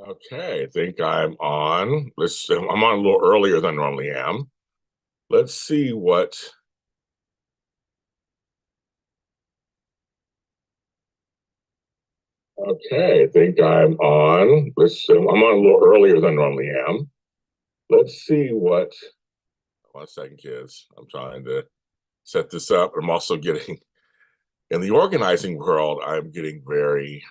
Okay, I think I'm on. I'm on a little earlier than I normally am. Let's see what. Okay, I think I'm on. I'm on a little earlier than I normally am. Let's see what. 1 second, kids. I'm trying to set this up. I'm also getting in the organizing world. I'm getting very.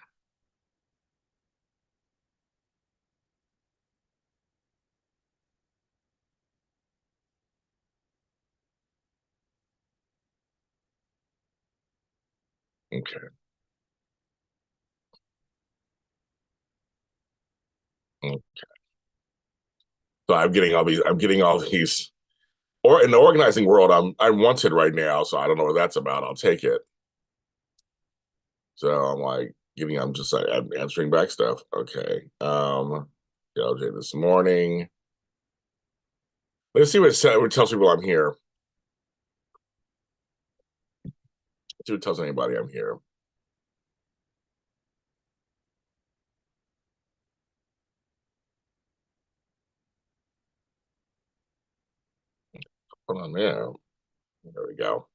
Okay. So I'm getting all these. I'm getting all these. Or in the organizing world, I'm wanted right now. So I don't know what that's about. I'll take it. So I'm like I'm just like I'm answering back stuff. Okay. JLJ this morning. Let's see what tells people I'm here. Let's see what tells anybody I'm here. Hold on there. There we go.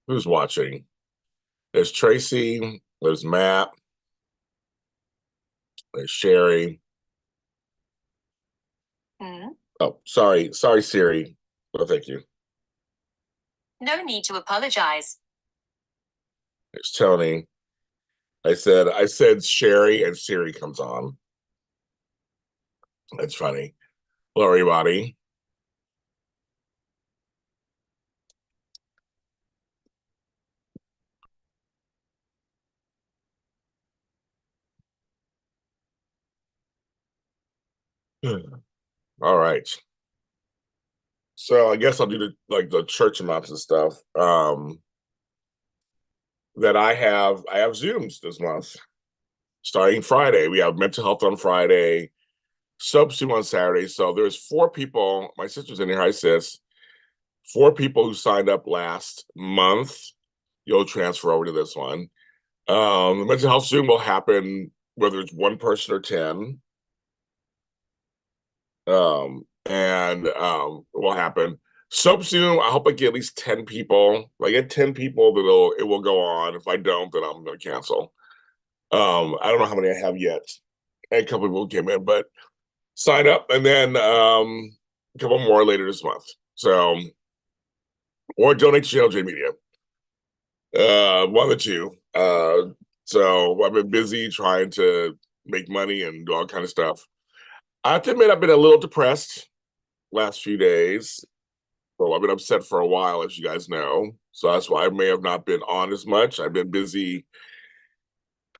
Who's watching? There's Tracy, there's Matt, there's Sherry. Oh, sorry, Siri. Well, thank you. No need to apologize. There's Tony. I said Sherry and Siri comes on. That's funny. Hello, everybody. All right. So I guess I'll do the church amounts and stuff. That I have Zooms this month. Starting Friday. We have mental health on Friday, soap Zoom on Saturday. So there's 4 people. My sister's in here. Hi, sis. 4 people who signed up last month. You'll transfer over to this one. The mental health Zoom will happen whether it's one person or 10. And will happen. Soap Zoom, I hope I get at least 10 people. If I get 10 people, then it will go on. If I don't, then I'm gonna cancel. I don't know how many I have yet. And a couple people came in, but sign up and then a couple more later this month. So or donate to JLJ Media. One of the two. So I've been busy trying to make money and do all kind of stuff. I have to admit I've been a little depressed last few days. Well, I've been upset for a while, as you guys know. So that's why I may have not been on as much. I've been busy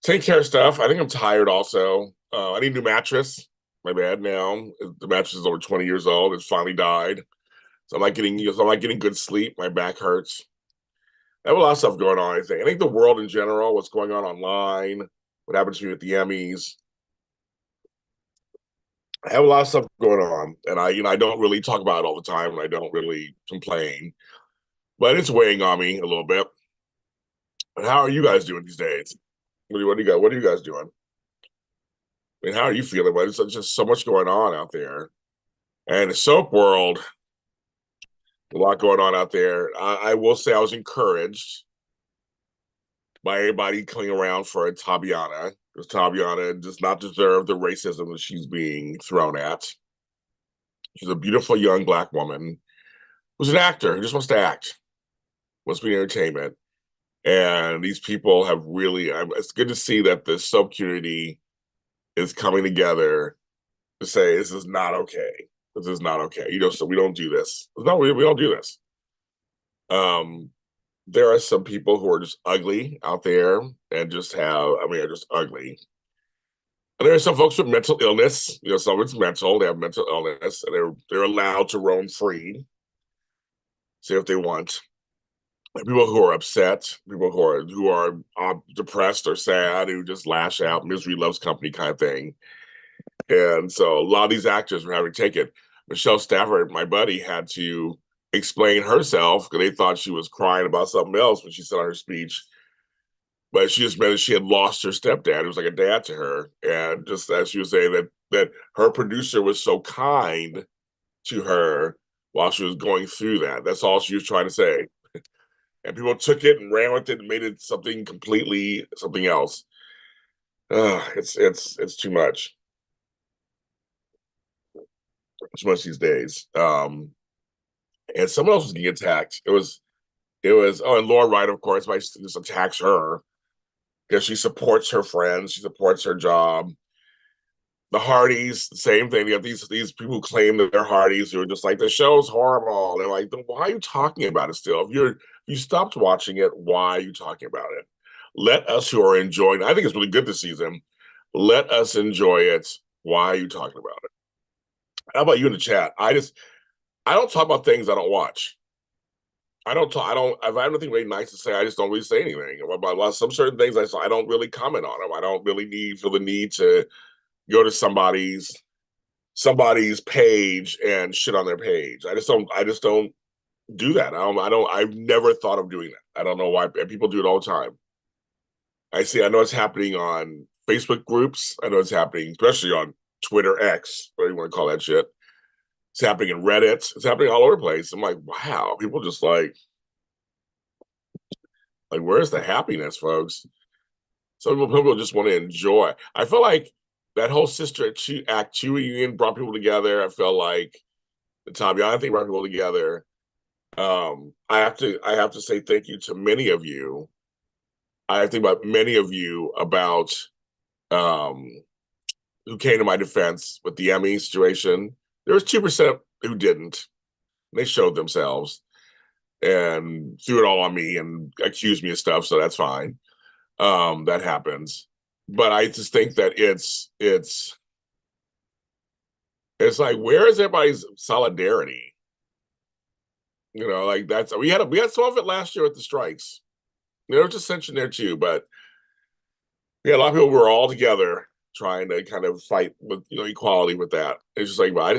taking care of stuff. I think I'm tired also. I need a new mattress. My bad now. The mattress is over 20 years old. It's finally died. So I'm not getting good sleep. My back hurts. I have a lot of stuff going on, I think. I think the world in general, what's going on online, what happened to me with the Emmys. I have a lot of stuff going on. And I don't really talk about it all the time and I don't really complain. But it's weighing on me a little bit. But how are you guys doing these days? What are you guys doing? I mean, how are you feeling? But it's just so much going on out there. And the soap world, a lot going on out there. I will say I was encouraged by everybody coming around for Tabiana, because Tabiana does not deserve the racism that she's being thrown at. She's a beautiful young Black woman who's an actor who just wants to act, wants to be entertainment. And these people have really, it's good to see that the soap community is coming together to say, this is not okay. This is not okay. So we don't do this. No, we don't do this. There are some people who are just ugly out there and are just ugly. And there are some folks with mental illness. Some of it's mental. They have mental illness, and they're allowed to roam free, say if they want. People who are upset, people who are depressed or sad, who just lash out, misery loves company kind of thing. And so a lot of these actors were having to take it. Michelle Stafford, my buddy, had to explain herself because they thought she was crying about something else when she said her speech. But she just meant that she had lost her stepdad, who was like a dad to her. And just as she was saying that her producer was so kind to her while she was going through that. That's all she was trying to say. And people took it and ran with it and made it something else. It's too much. Too much these days. And someone else was getting attacked. It was and Laura Wright, of course, just attacks her because she supports her friends, she supports her job. The Hardys, the same thing. You have these people who claim that they're Hardys who are just like the show's horrible. They're like, then why are you talking about it still? If you stopped watching it, why are you talking about it? Let us who are enjoying. I think it's really good this season. Let us enjoy it. Why are you talking about it? How about you in the chat? I don't talk about things I don't watch. I don't talk. I don't. If I have nothing really nice to say, I just don't really say anything about some certain things. I don't really comment on them. I don't really feel the need to go to somebody's page and shit on their page. I just don't do that. I've never thought of doing that. I don't know why, and people do it all the time. I know it's happening on Facebook groups. I know it's happening, especially on Twitter X, whatever you want to call that shit. It's happening in Reddit. It's happening all over the place. I'm like, wow, people just like where's the happiness, folks? Some people just want to enjoy. I feel like that whole Sister Act 2 reunion brought people together. I felt like the Tabiana thing brought people together. I have to say thank you to many of you. I have to think about many of you about who came to my defense with the Emmy situation. There was 2% who didn't. They showed themselves and threw it all on me and accused me of stuff, so that's fine. That happens. But I just think that it's like, where is everybody's solidarity? You know, like we had some of it last year with the strikes. There was dissension there too, but yeah, a lot of people were all together trying to kind of fight with equality with that. It's just like, well, I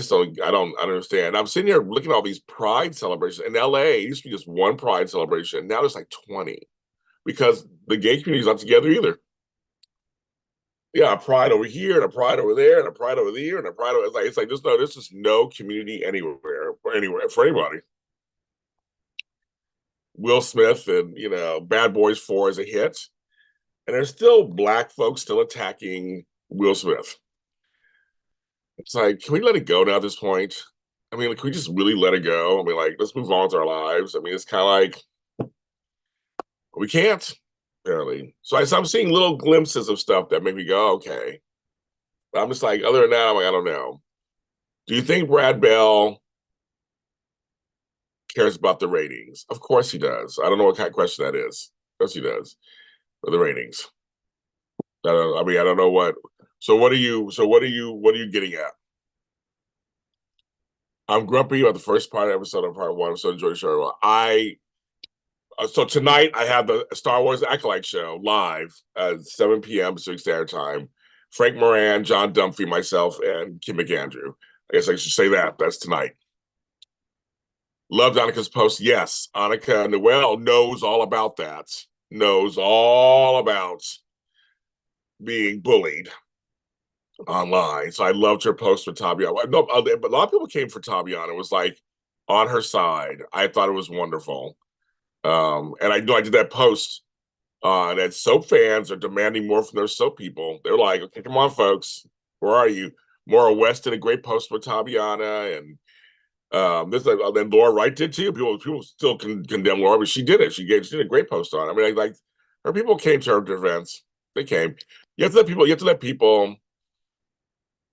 don't understand. I'm sitting here looking at all these pride celebrations in LA. It used to be just one pride celebration. Now there's like 20 because the gay community's not together either. Yeah, a pride over here and a pride over there and a pride over there and a pride over it's like there's just no community anywhere for anybody. Will Smith and Bad Boys 4 is a hit. And there's still black folks still attacking Will Smith. It's like, can we let it go now at this point? I mean, can we just really let it go? I mean, like, let's move on with our lives. I mean, it's kind of like, we can't, apparently. So I'm seeing little glimpses of stuff that make me go, okay. But I'm just like, other than that, I'm like, I don't know. Do you think Brad Bell cares about the ratings? Of course he does. I don't know what kind of question that is. Of course he does. For the ratings. I don't know what. So what are you getting at? I'm grumpy about the first part episode of part 1. So enjoy the show. So tonight I have the Star Wars Acolyte show live at 7 p.m. Pacific Standard Time. Frank Moran, John Dunphy, myself, and Kim McAndrew. I guess I should say that. That's tonight. Loved Annika's post. Yes, Annika Noel knows all about that. Knows all about being bullied online. So I loved her post with Tabiana. No, but a lot of people came for Tabiana. It was like on her side. I thought it was wonderful. And I know I did that post that soap fans are demanding more from their soap people. They're like, okay, come on, folks. Where are you? Maura West did a great post with Tabiana, and then Laura Wright did too. People still condemn Laura, but she did it. She did a great post on it. I mean, like her people came to her defense. They came. You have to let people.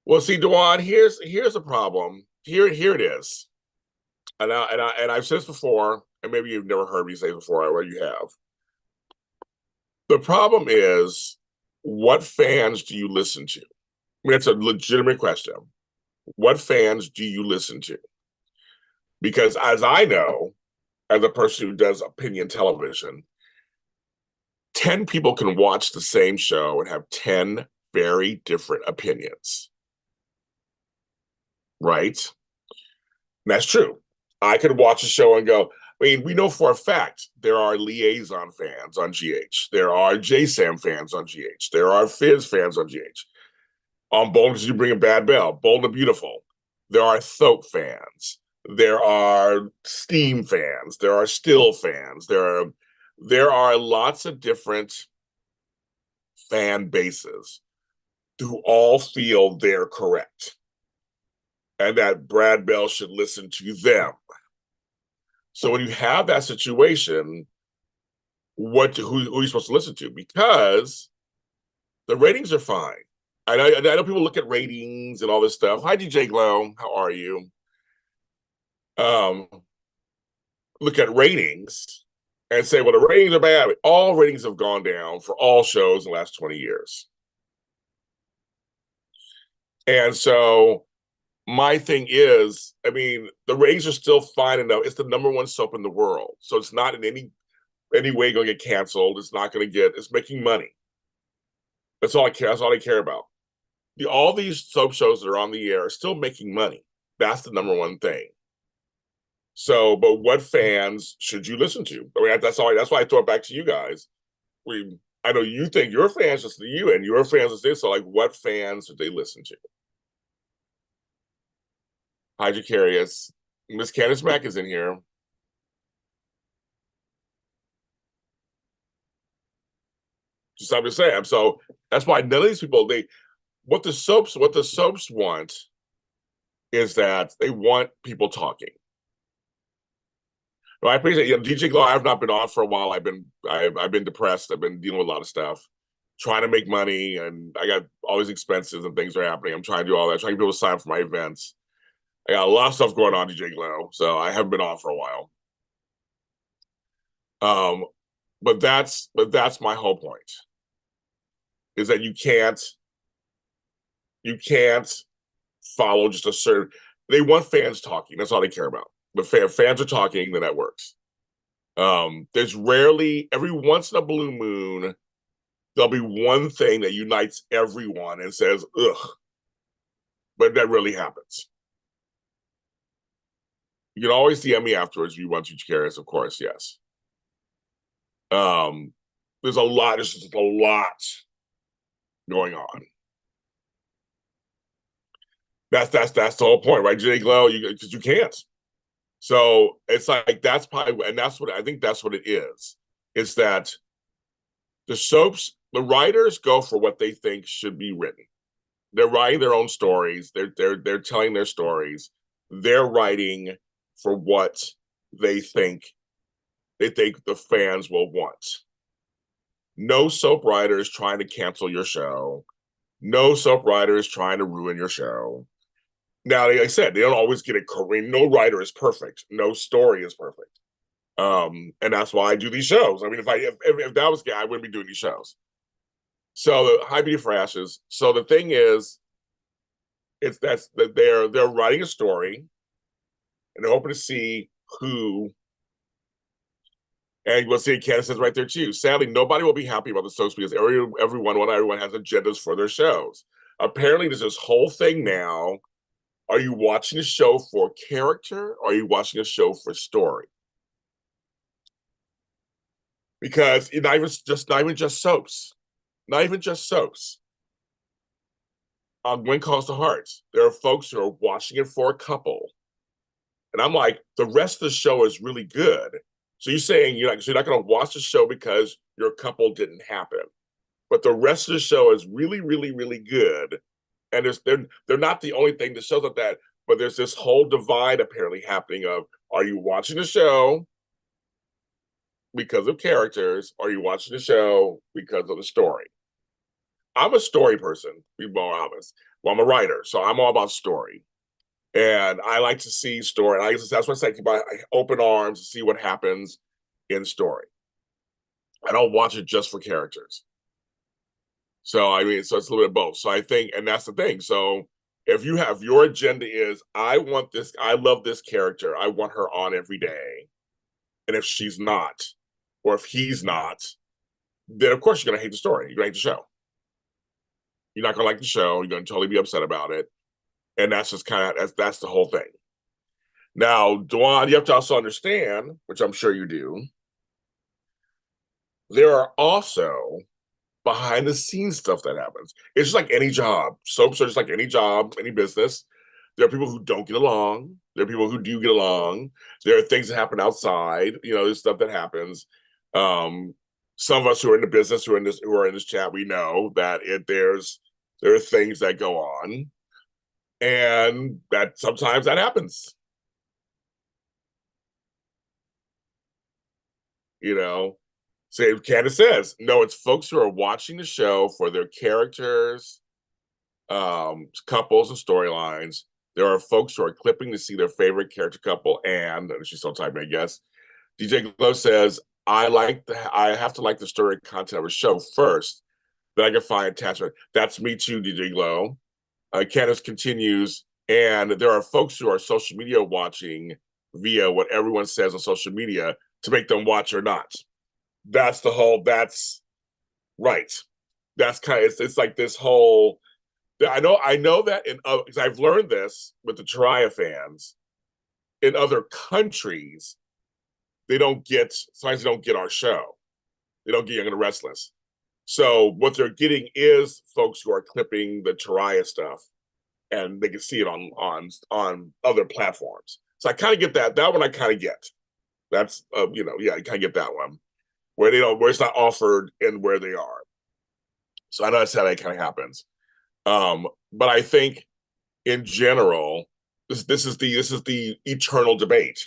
Well, see, Dewan, here's a problem. Here it is. And I've said this before, and maybe you've never heard me say before, or you have. The problem is, what fans do you listen to? I mean, that's a legitimate question. What fans do you listen to? Because as I know, as a person who does opinion television, 10 people can watch the same show and have 10 very different opinions. right? And that's true. I could watch a show and go, I mean, we know for a fact there are Liaison fans on GH. There are JSAM fans on GH. There are Fizz fans on GH. On Bold Because You Bring a Bad Bell, Bold and Beautiful. There are Thope fans. There are Steam fans. There are Still fans. There are lots of different fan bases who all feel they're correct and that Brad Bell should listen to them. So when you have that situation, who are you supposed to listen to? Because the ratings are fine. I know people look at ratings and all this stuff. Hi, DJ Glow. How are you? Look at ratings and say, well, the ratings are bad. All ratings have gone down for all shows in the last 20 years. And so my thing is, I mean, the ratings are still fine enough. It's the #1 soap in the world. So it's not in any way going to get canceled. It's not going to get, it's making money. That's all I care. That's all I care about. All these soap shows that are on the air are still making money. That's the #1 thing. So, but what fans should you listen to? I mean, that's all. That's why I throw it back to you guys. I know you think your fans listen to you, and your fans listen to this. So, like, what fans should they listen to? Hydrocarious. Miss Candice Mack is in here. Just I'm just saying. So that's why none of these people. What the soaps want is that they want people talking. Well, I appreciate DJ Glow. I've not been on for a while. I've been depressed. I've been dealing with a lot of stuff, trying to make money, and I got all these expenses and things are happening. I'm trying to do all that, trying to get people to sign up for my events. I got a lot of stuff going on, DJ Glow, so I haven't been on for a while. But that's my whole point, is that you can't follow just a certain. They want fans talking. That's all they care about. But fans are talking, then that works. There's rarely, every once in a blue moon, there'll be one thing that unites everyone and says, ugh. But that really happens. You can always DM me afterwards if you want to curious, of course, yes. There's just a lot going on. That's the whole point, right, Jay Glow? Because you can't. So it's like that's probably, and that's what I think that's what it is. It's that the writers go for what they think should be written. They're writing their own stories. They're telling their stories. They're writing for what they think the fans will want. No soap writer is trying to cancel your show. No soap writer is trying to ruin your show. Now, like I said, they don't always get it correct. No writer is perfect. No story is perfect. And that's why I do these shows. I mean, if that was gay, I wouldn't be doing these shows. So High Beauty for Ashes. So the thing is, that they're writing a story, and they're hoping to see who. And we'll see Candace says right there too. Sadly, nobody will be happy about the soaps because everyone has agendas for their shows. Apparently, there's this whole thing now. Are you watching a show for character or are you watching a show for story? Because not even just soaps. Not even just soaps. On When Calls to Hearts, there are folks who are watching it for a couple. And I'm like, the rest of the show is really good. So you're saying you're not going to watch the show because your couple didn't happen. But the rest of the show is really, really, really good. And they're not the only thing that shows up that, but there's this whole divide apparently happening of, are you watching the show because of characters? Or are you watching the show because of the story? I'm a story person, to be more honest. Well, I'm a writer, so I'm all about story. And I like to see story. That's what I say, keep open arms to see what happens in story. I don't watch it just for characters. So I mean, so it's a little bit of both. So I think, and that's the thing. So if you have your agenda is, I love this character, I want her on every day. And if she's not, or if he's not, then of course you're gonna hate the story. You're gonna hate the show. You're not gonna like the show. You're gonna totally be upset about it. And that's just kind of that's the whole thing. Now, Dwan, you have to also understand, which I'm sure you do, there are also behind the scenes stuff that happens. It's just like any job. Soaps are just like any job, any business. There are people who don't get along. There are people who do get along. There are things that happen outside. There's stuff that happens. Um, some of us who are in the business, who are in this chat, we know that there are things that go on, and that sometimes that happens. So Candace says, no, it's folks who are watching the show for their characters, couples, and storylines. There are folks who are clipping to see their favorite character couple, and she's still typing, I guess. DJ Glow says, I have to like the story content of a show first, then I can find attachment. That's me too, DJ Glow. Candace continues, and there are folks who are social media watching via what everyone says on social media to make them watch or not. That's right. That's it's like this whole. I know that because I've learned this with the Chiraya fans in other countries, sometimes they don't get our show. They don't get Young and Restless. So what they're getting is folks who are clipping the Chiraya stuff, and they can see it on other platforms. So I kind of get that. That one I kind of get. That's I kind of get that one where where it's not offered and where they are. So I know that's how that kind of happens. But I think in general, this is the eternal debate.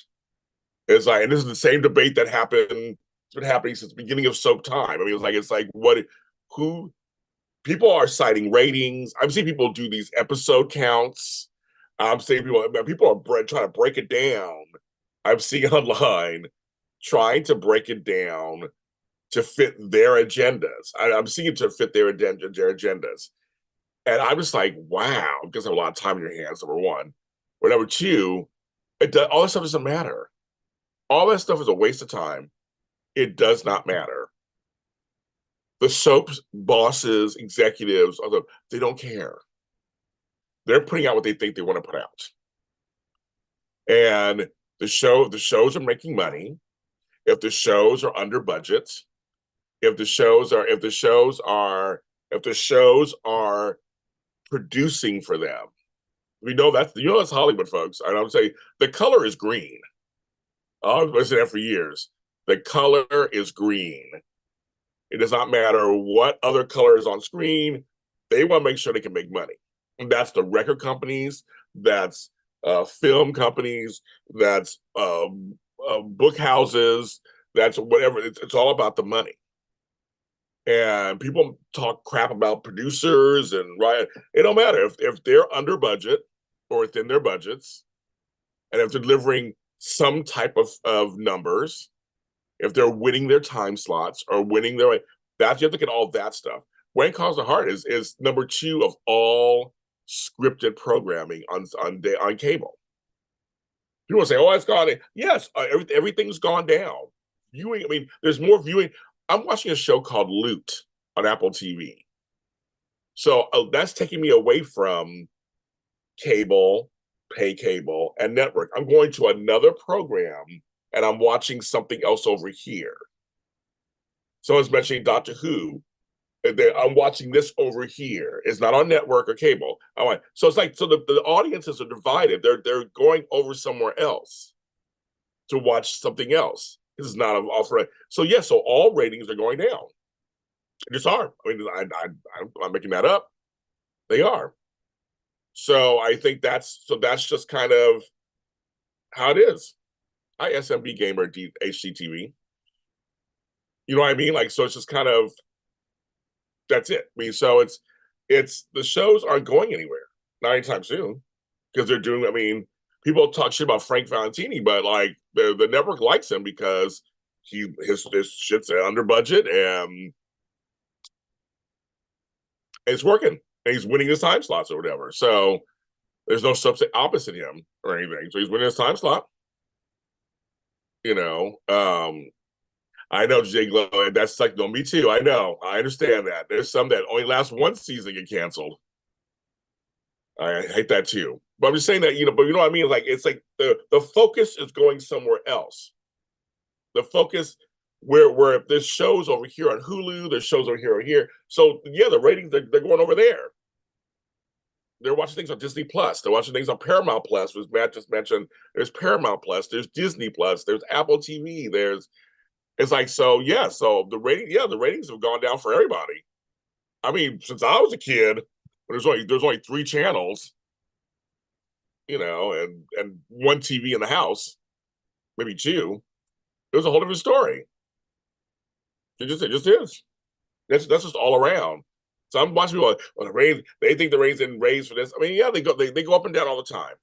It's like, and this is the same debate that happened. It's been happening since the beginning of soap time. I mean, it's like who people are citing ratings. I'm seeing people do these episode counts. I'm seeing people are trying to break it down. I'm seeing online trying to break it down to fit their agendas. I'm seeing it to fit their agendas. And I'm just like, wow, because I have a lot of time in your hands, number one. Or number two, all this stuff doesn't matter. All that stuff is a waste of time. It does not matter. The soaps, bosses, executives, they don't care. They're putting out what they think they want to put out. And the shows are making money. If the shows are under budget, if the shows are producing for them. We know that's Hollywood, folks. And I would say the color is green. I've been saying that for years. The color is green. It does not matter what other color is on screen. They want to make sure they can make money. And that's the record companies, that's film companies, that's book houses, that's whatever. It's all about the money. And people talk crap about producers and right. It don't matter if they're under budget or within their budgets, and if they're delivering some type of numbers, if they're winning their time slots or winning their that you have to look at all that stuff. When Calls the Heart is number 2 of all scripted programming on cable. People say, "Oh, it's gone." Yes, everything's gone down. Viewing, I mean, there's more viewing. I'm watching a show called Loot on Apple TV. So that's taking me away from cable, pay cable, and network. I'm going to another program and I'm watching something else over here. Someone's mentioning Doctor Who. I'm watching this over here. It's not on network or cable. So it's like, so the audiences are divided. They're going over somewhere else to watch something else. This is not an offer. So yes, so all ratings are going down. They just are. I mean, I'm making that up. They are. So I think that's just kind of how it is. Hi, SMB Gamer HCTV. You know what I mean? Like, so it's just kind of, that's it. I mean, so it's the shows aren't going anywhere, not anytime soon, because they're doing. I mean, people talk shit about Frank Valentini, but like the network likes him because his shit's under budget and it's working, and he's winning his time slots or whatever. So there's no subset opposite him or anything. So he's winning his time slot. I know Jay Glow, and that's like, no, me too. I know. I understand that. There's some that only last one season get canceled. I hate that too. But I'm just saying that, but you know what I mean? Like, it's like the focus is going somewhere else. The focus where there's shows over here on Hulu, there's shows over here or here. So yeah, the ratings they're going over there. They're watching things on Disney Plus. They're watching things on Paramount Plus, as Matt just mentioned. There's Paramount Plus, there's Disney Plus, there's Apple TV, it's like, so yeah, so the ratings have gone down for everybody. I mean, since I was a kid, there's only 3 channels, and one TV in the house, maybe 2. It was a whole different story. It just is. That's just all around. So I'm watching people like, well, the ratings, they think the ratings didn't raise for this. I mean, yeah, they go up and down all the time.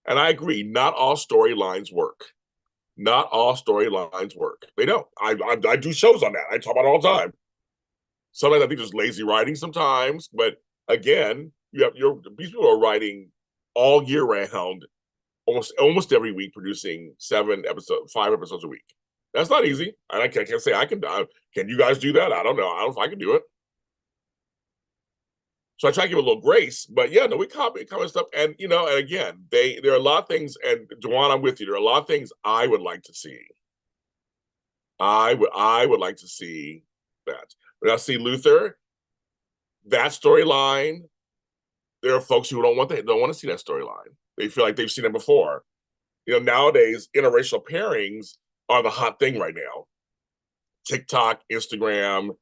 And I agree, not all storylines work. Not all storylines work. They don't. I do shows on that. I talk about it all the time. Sometimes I think there's lazy writing sometimes, but again, these people are writing all year round, almost every week, producing 5 episodes a week. That's not easy. And I can't say I can. Can you guys do that? I don't know. I don't know if I can do it. So I try to give a little grace, but yeah, no, we copy stuff, and and again, there are a lot of things. And Juwan, I'm with you. There are a lot of things I would like to see. I would like to see that. But I see Luther, that storyline. There are folks who don't want to see that storyline. They feel like they've seen it before. Nowadays, interracial pairings are the hot thing right now. TikTok, Instagram,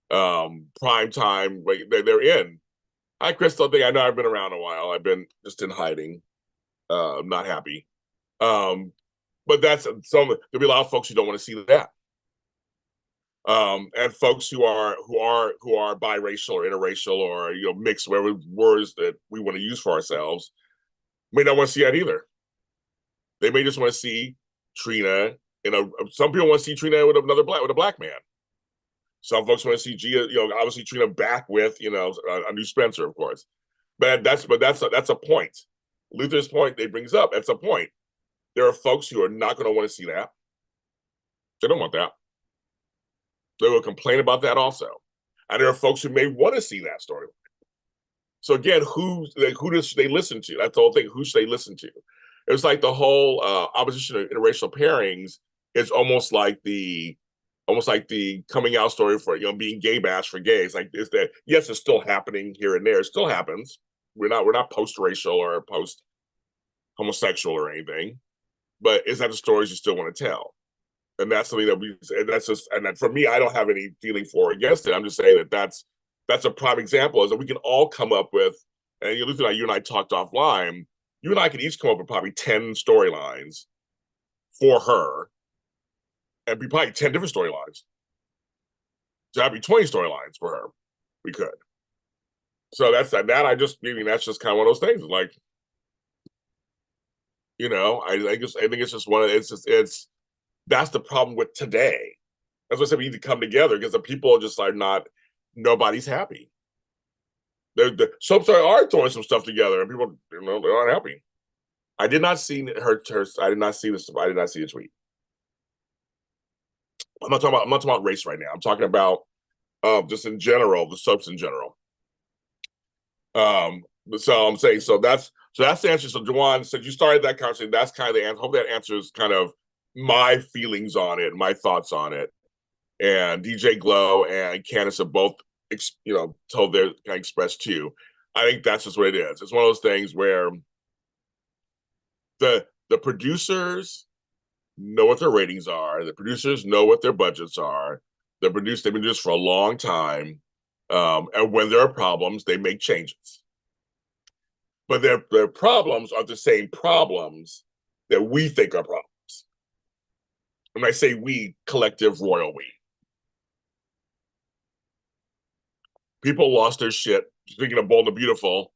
prime time, they're in. Hi, Crystal. I know I've been around a while. I've been just in hiding. I'm not happy. But there'll be a lot of folks who don't want to see that. And folks who are biracial or interracial or mixed, whatever words that we want to use for ourselves, may not want to see that either. They may just want to see Trina. Some people want to see Trina with a black man. Some folks want to see Gia, obviously Trina back with a new Spencer, of course. But that's a point. Luther's point they brings up. That's a point. There are folks who are not going to want to see that. They don't want that. They will complain about that also. And there are folks who may want to see that story. So again, who should they listen to? That's the whole thing. Who should they listen to? It's like the whole opposition of interracial pairings is almost like the coming out story for being gay bash for gays. Like, is that, yes, it's still happening here and there. It still happens. We're not post-racial or post-homosexual or anything. But is that the stories you still want to tell? And that's something that for me, I don't have any feeling for or against it. I'm just saying that's a prime example, is that we can all come up with, and you and I talked offline, you and I could each come up with probably 10 storylines for her, and be probably 10 different storylines. So that'd be 20 storylines for her. We could. So that's just kind of one of those things. Like, I think it's just that's the problem with today. That's why I said we need to come together, because the people are just like nobody's happy. The soaps are throwing some stuff together, and people, they're not happy. I did not see her. I did not see this. I did not see the tweet. I'm not talking about race right now. I'm talking about just in general, the soaps in general. So I'm saying, so that's the answer. So Juwan, since you started that conversation, that's kind of the answer. Hope that answers kind of my feelings on it, my thoughts on it. And DJ Glow and Candace have both, told their kind of expressed too. I think that's just what it is. It's one of those things where the producers know what their ratings are. The producers know what their budgets are. They've been doing this for a long time. And when there are problems, they make changes. But their problems are the same problems that we think are problems. When I say we, collective royal we. People lost their shit, speaking of Bold and Beautiful,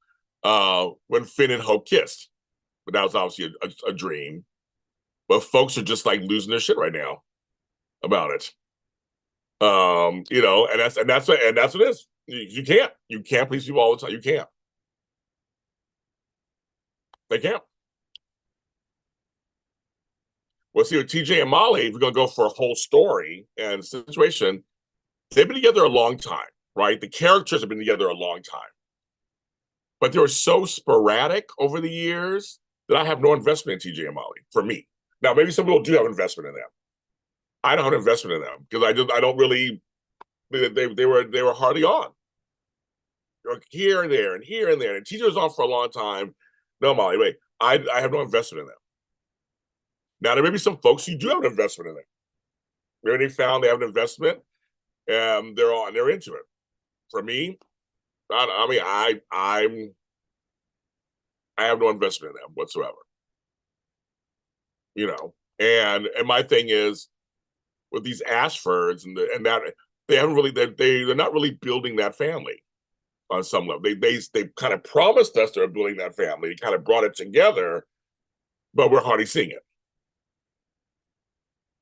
when Finn and Hope kissed. But that was obviously a dream. But folks are just like losing their shit right now about it. And that's what it is. You can't please people all the time. You can't. They can't. Well, see, with TJ and Molly, if we're gonna go for a whole story and situation, they've been together a long time. right? The characters have been together a long time, but they were so sporadic over the years that I have no investment in TJ and Molly for me. Now, maybe some people do have investment in them. I don't have an investment in them because I don't really. They were hardly on. Here and there and here and there, and TJ was on for a long time. No, Molly, wait, I have no investment in them. Now there may be some folks who do have an investment in them. Maybe they found they have an investment, and they're into it. For me, I have no investment in them whatsoever. You know, and my thing is with these Ashfords and that they haven't really they're not really building that family on some level. They kind of promised us they're building that family, kind of brought it together, but we're hardly seeing it.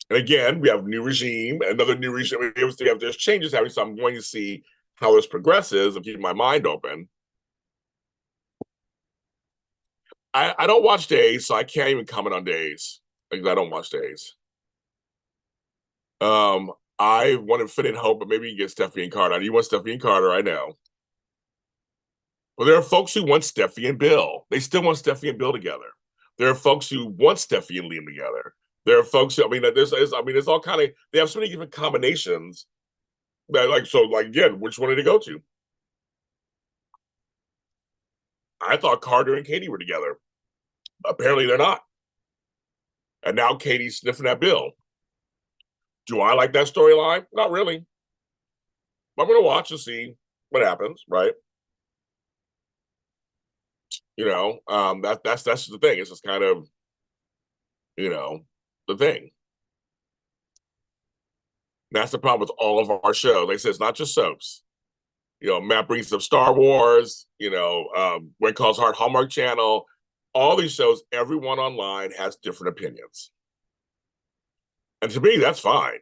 And again, we have new regime, another new regime. There's changes happening, so I'm going to see how this progresses and keep my mind open. I don't watch Days, so I can't even comment on Days because I don't watch Days. I want to fit in hope, but maybe you get Steffi and Carter. You want Steffi and Carter, I know. Well, there are folks who want Steffi and Bill. They still want Steffi and Bill together. There are folks who want Steffi and Liam together. There are folks who, there's all kind of, they have so many different combinations that again, which one did it go to? I thought Carter and Katie were together. Apparently they're not. And now Katie's sniffing at Bill. Do I like that storyline? Not really. I'm going to watch and see what happens, right? You know, that's the thing. It's just kind of, you know, the thing. That's the problem with all of our shows. Like I said, it's not just soaps. You know, Matt brings up Star Wars, you know, When Calls Heart, Hallmark Channel, all these shows, everyone online has different opinions. And to me, that's fine.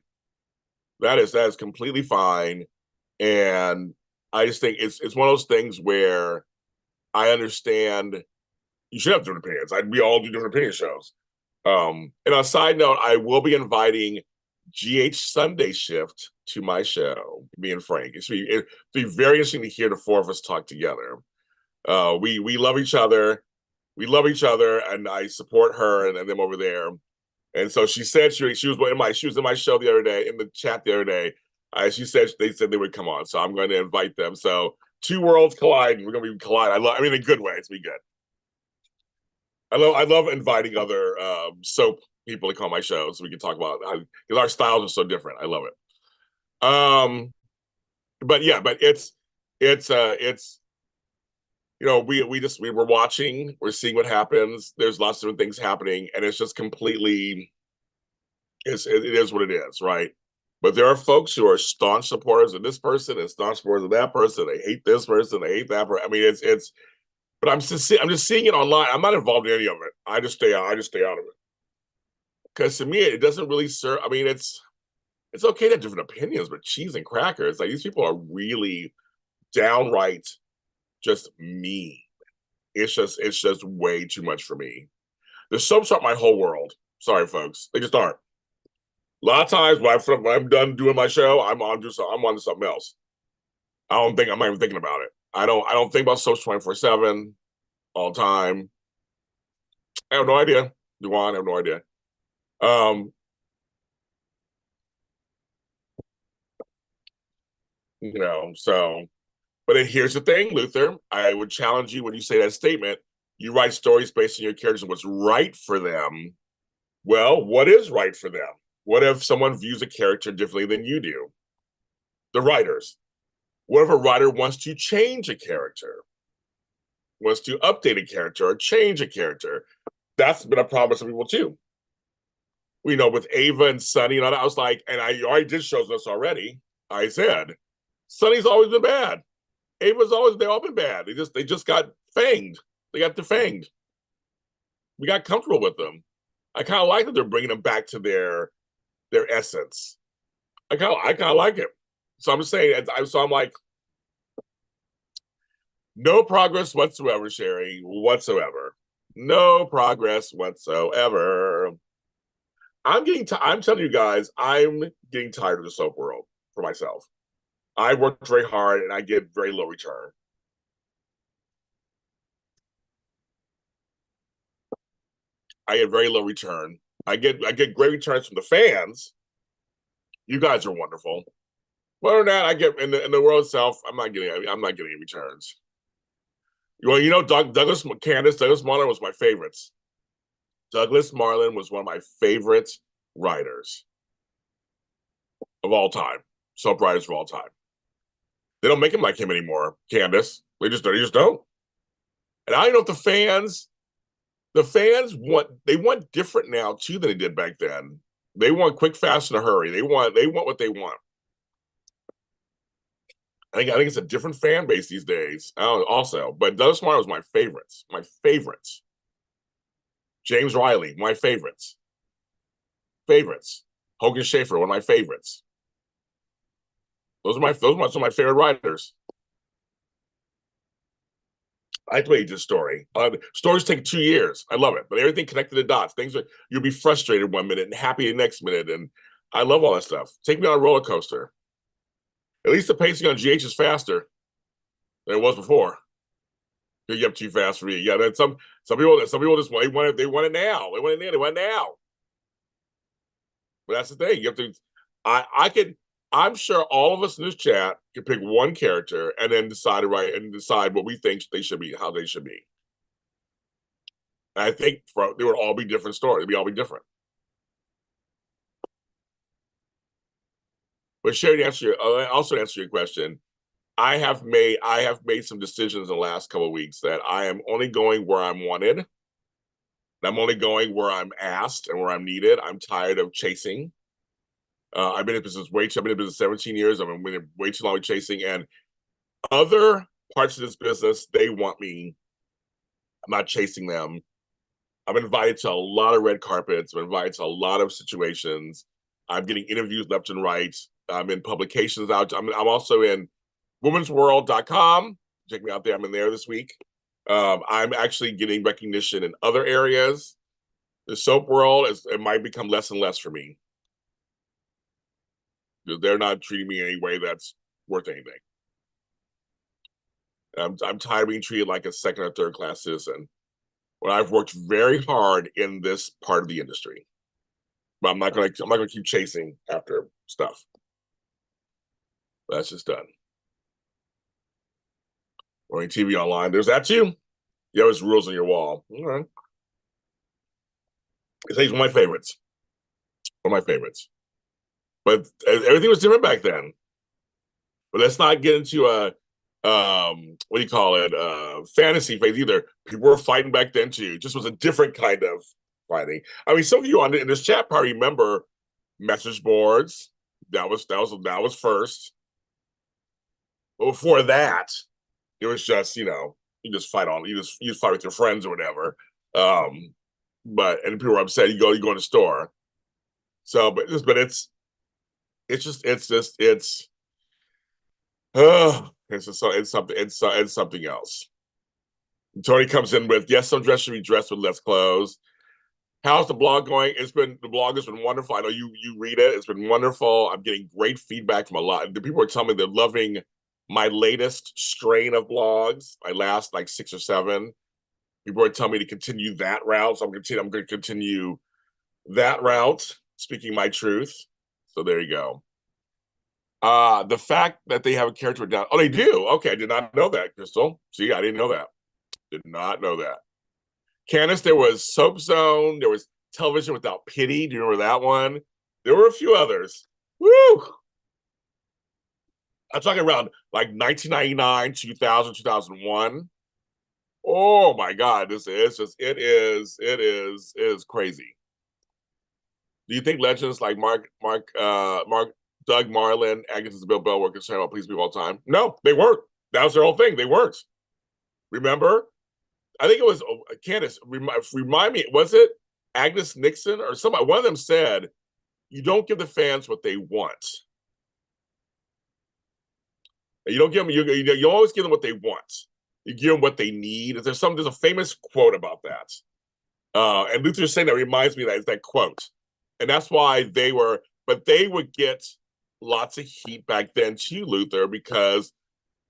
That is completely fine. And I just think it's one of those things where I understand you should have different opinions. We all do different opinion shows. And on a side note, I will be inviting GH Sunday Shift to my show, me and Frank. It'd be very interesting to hear the four of us talk together. We love each other. We love each other, and I support her and them over there. And so she said she was in my show the other day, in the chat the other day. She said they they would come on, so I'm going to invite them. So two worlds collide, and we're going to be collide. In a good way. It's be good. I love inviting other soap people to come on my show so we can talk about because our styles are so different. I love it. But it's you know, we were watching, we're seeing what happens. There's lots of different things happening, and it's just completely it is what it is, right? But there are folks who are staunch supporters of this person and staunch supporters of that person. They hate this person, they hate that person. I mean, it's but I'm just seeing it online. I'm not involved in any of it. I just stay out of it. Because to me, it doesn't really serve. I mean, it's okay to have different opinions, but cheese and crackers, like these people are really downright just mean. It's just way too much for me. The soaps aren't my whole world. Sorry, folks. They just aren't. A lot of times when I'm done doing my show, I'm on to something else. I'm not even thinking about it. I don't think about soaps 24/7 all the time. I have no idea. Duan, I have no idea. You know, so but then here's the thing, Luther. I would challenge you when you say that statement. You write stories based on your characters and what's right for them. Well, what is right for them? What if someone views a character differently than you do? The writers. What if a writer wants to change a character? Wants to update a character or change a character? That's been a problem with some people too. You know, with Ava and Sunny and all that, I was like, and I already did shows this already. I said, Sunny's always been bad. They've all been bad. They just got fanged. They got defanged. We got comfortable with them. I kind of like that they're bringing them back to their essence. I kind of like it. So I'm just saying. So I'm like, no progress whatsoever, Sherry. Whatsoever. No progress whatsoever. I'm telling you guys, I'm getting tired of the soap world for myself. I work very hard and I get very low return. I get very low return. I get great returns from the fans. You guys are wonderful. Whether or not I get in the world itself, I'm not getting any returns. Well, Douglas Marlin was my favorites. Douglas Marlin was one of my favorite writers of all time. Soap writers of all time. They don't make him like him anymore, Candace. They just don't. And I don't know if the fans want different now too than they did back then. They want quick, fast, in a hurry. They want what they want. I think it's a different fan base these days. Also, but Douglas Martin was my favorites. My favorites. James Riley, my favorites. Favorites. Hogan Schaefer, one of my favorites. Those are some of my favorite writers. I like the way you did story. Stories take 2 years. I love it, but everything connected the dots. You'll be frustrated 1 minute and happy the next minute, and I love all that stuff. Take me on a roller coaster. At least the pacing on GH is faster than it was before. You get up too fast for me. Yeah, then some people just want it. They want it now. They want it now. But that's the thing. You have to. I could. I'm sure all of us in this chat can pick one character and then decide what we think they should be, how they should be. And I think they would all be different stories. They'd all be different. But Sherry, also answer your question. I have made some decisions in the last couple of weeks that I am only going where I'm wanted. I'm only going where I'm asked and where I'm needed. I'm tired of chasing. I've been in business I've been in business 17 years. I've been way too long chasing, and other parts of this business, they want me. I'm not chasing them. I've been invited to a lot of red carpets. I've been invited to a lot of situations. I'm getting interviews left and right. I'm in publications out. I'm also in womensworld.com. Check me out there. I'm in there this week. I'm actually getting recognition in other areas. The soap world it might become less and less for me. They're not treating me in any way that's worth anything. I'm tired of being treated like a second or third class citizen when I've worked very hard in this part of the industry. But I'm not gonna keep chasing after stuff. That's just done. Or TV online. There's that too. You have rules on your wall. All right. It's one of my favorites. One of my favorites. But everything was different back then. But let's not get into what do you call it? Fantasy phase either. People were fighting back then too. It just was a different kind of fighting. I mean, some of you in this chat probably remember message boards. That was first. But before that, it was just you just fight with your friends or whatever. And people were upset. You go in the store. So, but it's something else. Tony comes in with, yes, some dress should be dressed with less clothes. How's the blog going? The blog has been wonderful. I know you read it. It's been wonderful. I'm getting great feedback from a lot. The people are telling me they're loving my latest strain of blogs. My last 6 or 7. People are telling me to continue that route. So I'm going to continue that route, speaking my truth. So there you go. The fact that they have a character down. Oh, they do. Okay, I did not know that, Crystal. See, I didn't know that. Did not know that. Candace, there was Soap Zone. There was Television Without Pity. Do you remember that one? There were a few others. Woo! I'm talking around 1999, 2000, 2001. Oh my God, it is crazy. Do you think legends like Doug Marlin, Agnes and Bill Bell were concerned about police people all the time? No, they weren't. That was their whole thing. They weren't. Remember? I think it was Candace. Remind me, was it Agnes Nixon or somebody? One of them said, "You don't give the fans what they want. You don't give them. You always give them what they want. You give them what they need." There's a famous quote about that. And Luther's saying that reminds me of that quote, and that's why they would get lots of heat back then to Luther because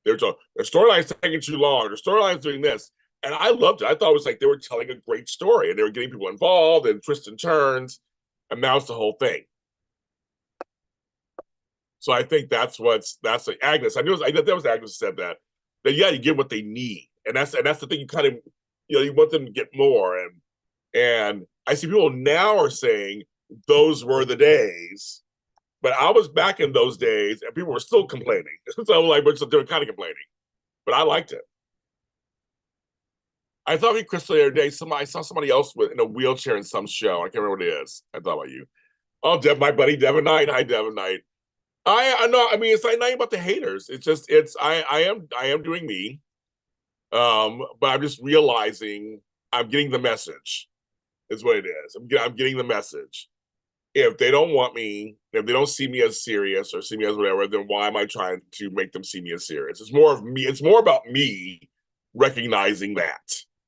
they're talking, their storyline's taking too long, their storyline's doing this. And I loved it. I thought it was like they were telling a great story and they were getting people involved and twists and turns. And that was the whole thing. So I think that's like Agnes. I knew that was Agnes who said that. That yeah, you get what they need. And that's the thing you kind of you want them to get more. And I see people now are saying those were the days. But I was back in those days and people were still complaining. So like, but they were kind of complaining. But I liked it. I thought we Crystal the other day. I saw somebody else in a wheelchair in some show. I can't remember what it is. I thought about you. Oh, my buddy Devin Knight. Hi, Devin Knight. I know. I mean, it's not about the haters. It's just I am doing me. But I'm just realizing I'm getting the message. Is what it is. I'm getting the message. If they don't want me, if they don't see me as serious or see me as whatever, then why am I trying to make them see me as serious? It's more of me. It's more about me recognizing that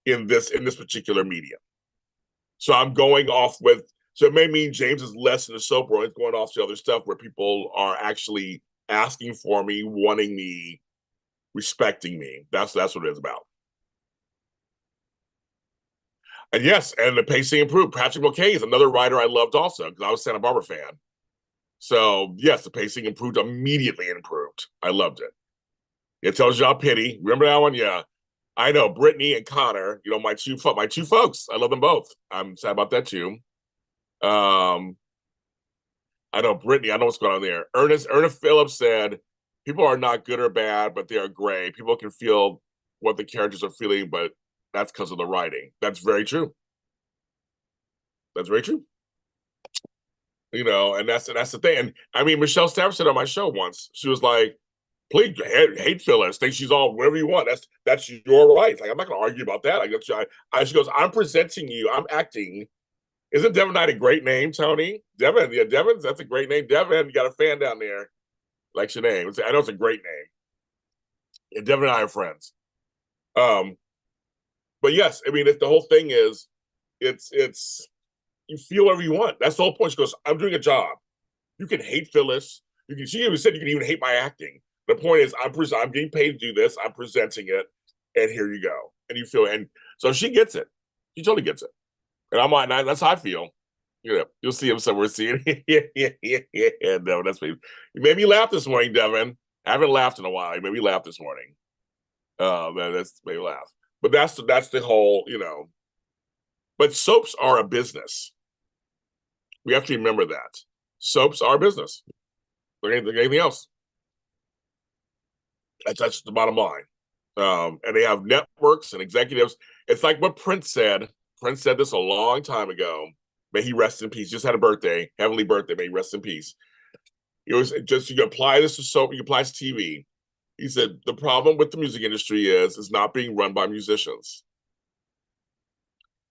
in this particular medium. So I'm going off with. So it may mean James is less in the soap world. It's going off to other stuff where people are actually asking for me, wanting me, respecting me. That's what it is about. And yes, and the pacing improved. Patrick McKay is another writer I loved also because I was a Santa Barbara fan. So yes, the pacing improved immediately. Improved. I loved it. It tells y'all pity. Remember that one? Yeah. I know Brittany and Connor. My two folks. I love them both. I'm sad about that too. I know Brittany. I know what's going on there. Ernest Phillips said, "People are not good or bad, but they are gray. People can feel what the characters are feeling, but that's because of the writing." That's very true. That's very true. And that's the thing. And I mean, Michelle Stafford said on my show once, she was like, "Please hate fillers. Think she's all whatever you want. That's your right." Like I'm not going to argue about that. She goes, "I'm presenting you. I'm acting." Isn't Devin Knight a great name, Tony? Devin, yeah, Devin, that's a great name. Devin, you got a fan down there. Likes your name. I know it's a great name. Yeah, Devin and I are friends. But yes, I mean, the whole thing is, it's you feel whatever you want. That's the whole point. She goes, "I'm doing a job. You can hate Phyllis. She even said you can even hate my acting. The point is, I'm getting paid to do this. I'm presenting it, and here you go. And you feel, and so she gets it. She totally gets it. And I'm like, that's how I feel. You'll see him somewhere. See it. Yeah, Devin. That's me. You made me laugh this morning, Devin. I haven't laughed in a while. You made me laugh this morning. That's made me laugh. But that's the whole, But soaps are a business. We have to remember that. Soaps are a business. Like anything else. That's the bottom line. And they have networks and executives. It's like what Prince said. Prince said this a long time ago. May he rest in peace. Just had a birthday, heavenly birthday. May he rest in peace. It was just, you apply this to soap, you apply to TV. He said the problem with the music industry is not being run by musicians.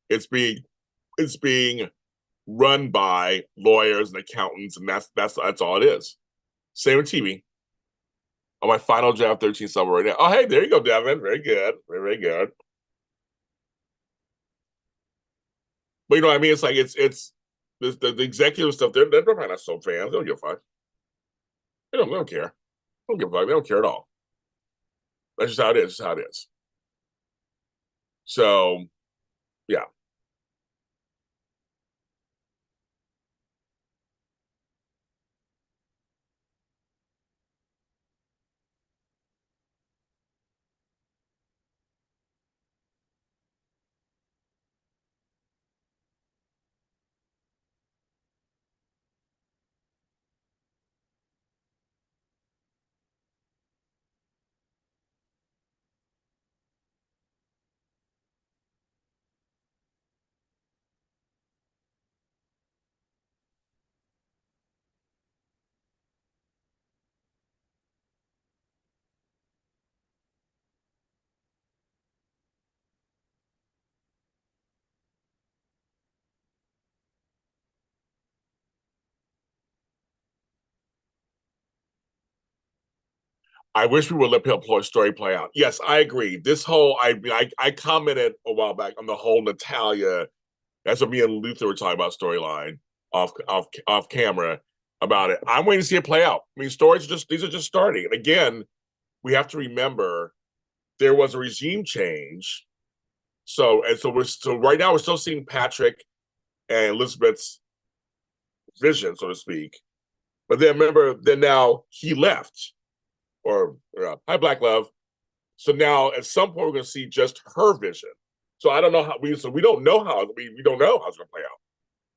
It's being run by lawyers and accountants, and that's all it is. Same with TV. On my final draft 13 summer right now. Oh, hey, there you go, Devin. Very good. Very, very good. But you know what I mean? It's like it's the executive stuff. They're probably not soap fans. They don't give a fuck. They don't care. They don't give a fuck. They don't care at all. That's just how it is. Just how it is. So, yeah. I wish we would let people story play out. Yes, I agree. This whole I commented a while back on the whole Natalia. That's what me and Luther were talking about storyline off camera. about it. I'm waiting to see it play out. I mean, stories these are just starting. And again, we have to remember there was a regime change. So right now we're still seeing Patrick and Elizabeth's vision, so to speak. But then remember, then now he left, or hi Black Love. So now at some point we're going to see just her vision. So I don't know how we don't know how we don't know how it's going to play out.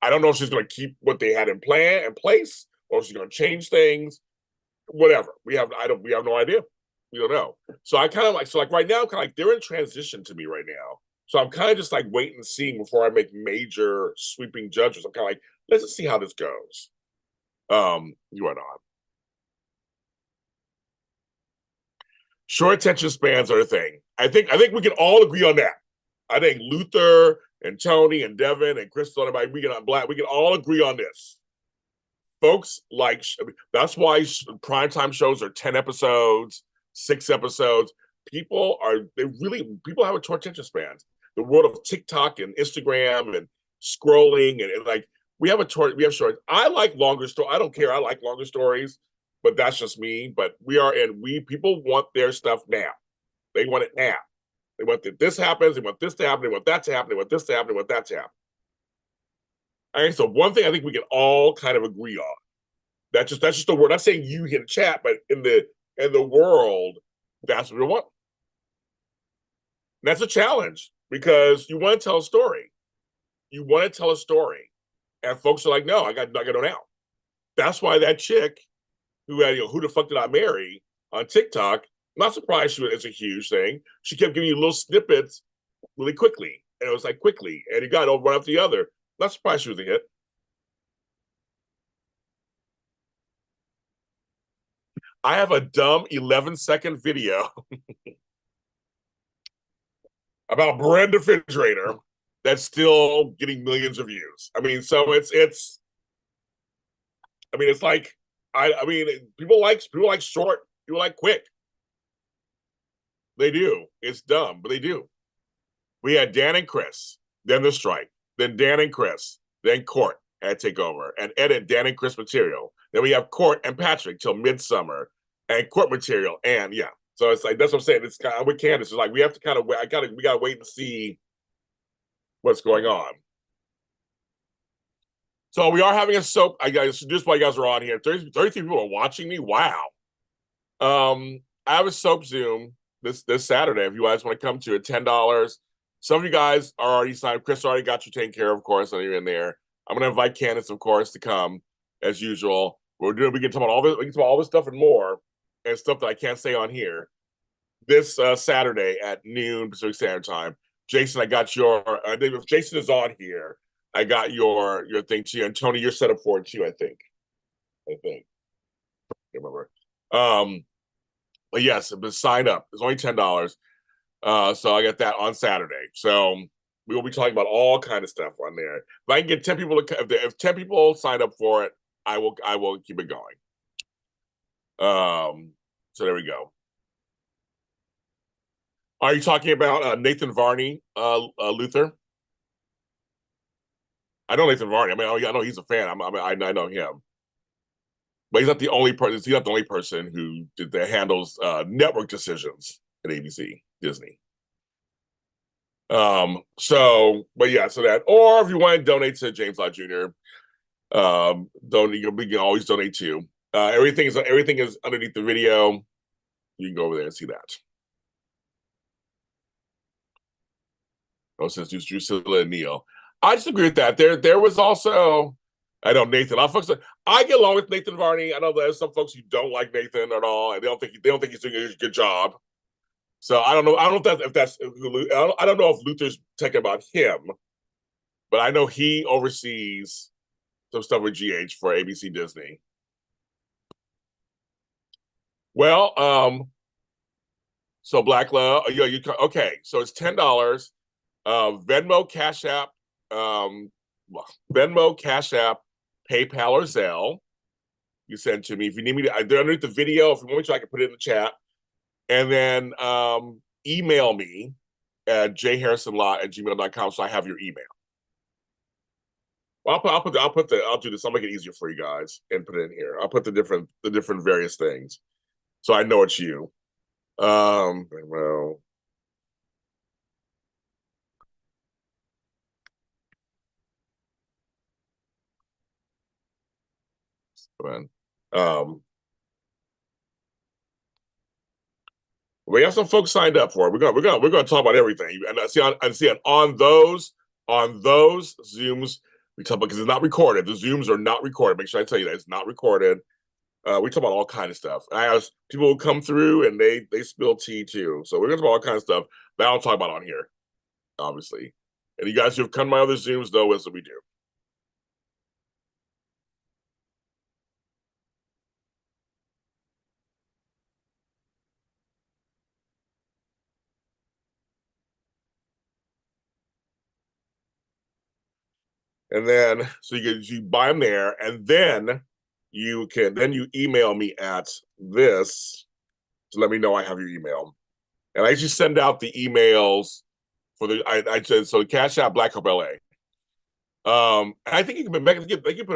I don't know if she's going to keep what they had in place, or if she's going to change things. Whatever we have no idea. We don't know. So I kind of like right now, kind of like they're in transition to me right now. So I'm kind of just like waiting and seeing before I make major sweeping judgments. I'm kind of like, let's just see how this goes. You went on. Short attention spans are a thing. I think we can all agree on that. I think Luther and Tony and Devin and Crystal and everybody, we can all agree on this. Folks like that's why primetime shows are 10 episodes, 6 episodes. People have a short attention spans. The world of TikTok and Instagram and scrolling and like we have short. I like longer stories. I don't care. I like longer stories, but that's just me. But people want their stuff now. They want it now. They want that this happens. They want this to happen. They want that to happen. They want this to happen. They want that to happen. All right. So one thing I think we can all kind of agree on. That's just the word. I'm not saying you in the chat, but in the world, that's what we want. And that's a challenge because you want to tell a story. You want to tell a story. And folks are like, no, I got to know now. That's why that chick who had, who the fuck did I marry on TikTok, I'm not surprised it's a huge thing. She kept giving you little snippets really quickly. And it was like quickly. And you got one after the other. Not surprised she was a hit. I have a dumb 11-second video about Brenda Refrigerator that's still getting millions of views. I mean, so it's like people like short, people like quick. They do. It's dumb, but they do. We had Dan and Chris, then the strike, then Dan and Chris, then Court had to take over and edit Dan and Chris material. Then we have Court and Patrick till midsummer and Court material. And yeah, so it's like, that's what I'm saying. It's kind of with Candace. It's like, we have to kind of, we got to wait and see what's going on. So we are having a soap. Just while you guys are on here, 33 people are watching me. Wow. I have a soap Zoom this Saturday. If you guys want to come to it, $10. Some of you guys are already signed. Chris already got you taken care of course. I know you're in there. I'm going to invite Candace, of course, to come as usual. We can talk about all this. We can talk about all this stuff and more, and stuff that I can't say on here. This Saturday at noon Pacific Standard Time. Jason, I got your. If Jason is on here, I got your thing too. And Tony, you're set up for it too. I think. I can't remember. But yes, but sign up. It's only $10. So I got that on Saturday. So we will be talking about all kind of stuff on there. If I can get 10 people if 10 people sign up for it, I will keep it going. So there we go. Are you talking about Nathan Varney, Luther? I know Nathan Varney. I mean, I know he's a fan. I know him, but he's not the only person. He's not the only person that handles network decisions at ABC Disney. But yeah, so that, or if you want to donate to James Lott Jr., we can always donate too. Everything is underneath the video. You can go over there and see that. Oh, since Drusilla and Neil, I just agree with that. There was also, I know Nathan. I get along with Nathan Varney. I know there's some folks who don't like Nathan at all, and they don't think he's doing a good job. So I don't know. I don't know if that's. I don't know if Luther's talking about him, but I know he oversees some stuff with GH for ABC Disney. Well, so Black Love, okay. So it's $10. Venmo, Cash App, PayPal, or Zelle. You send to me if you need me to. They're underneath the video. If you want me to, I can put it in the chat. And then email me at jharrisonlaw@gmail.com so I have your email. Well, I'll do this. I'll make it easier for you guys and put it in here. I'll put the different various things, so I know it's you. Well, um, we have some folks signed up for it. We're gonna talk about everything. And I see on those Zooms we talk about because it's not recorded. The Zooms are not recorded. Make sure I tell you that it's not recorded. We talk about all kind of stuff. I ask people who come through and they spill tea too. So we're gonna talk about all kind of stuff that I'll talk about on here, obviously. And you guys who have come to my other Zooms know what we do. And then so you buy them there, and then you email me at this to let me know I have your email. And I usually send out the emails for I said so CashAPP blakhopela. And I think you can put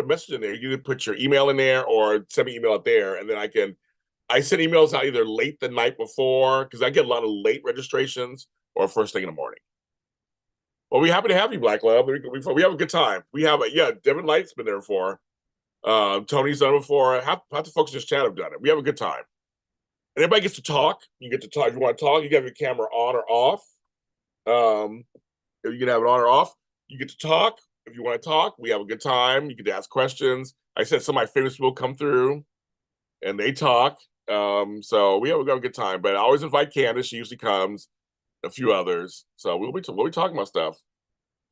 a message in there. You can put your email in there or send me email out there, and then I send emails out either late the night before because I get a lot of late registrations or first thing in the morning. Well, we happy to have you, Black Love. We have a good time. We have Devin Light's been there before. Tony's done it before. Half the folks in this chat have done it. We have a good time. And everybody gets to talk. You get to talk. If you want to talk, you can have your camera on or off. You can have it on or off. You get to talk. If you want to talk, we have a good time. You get to ask questions. I said some of my famous people come through and they talk. So we have a good time. But I always invite Candace. She usually comes. A few others. So we'll be talking about stuff.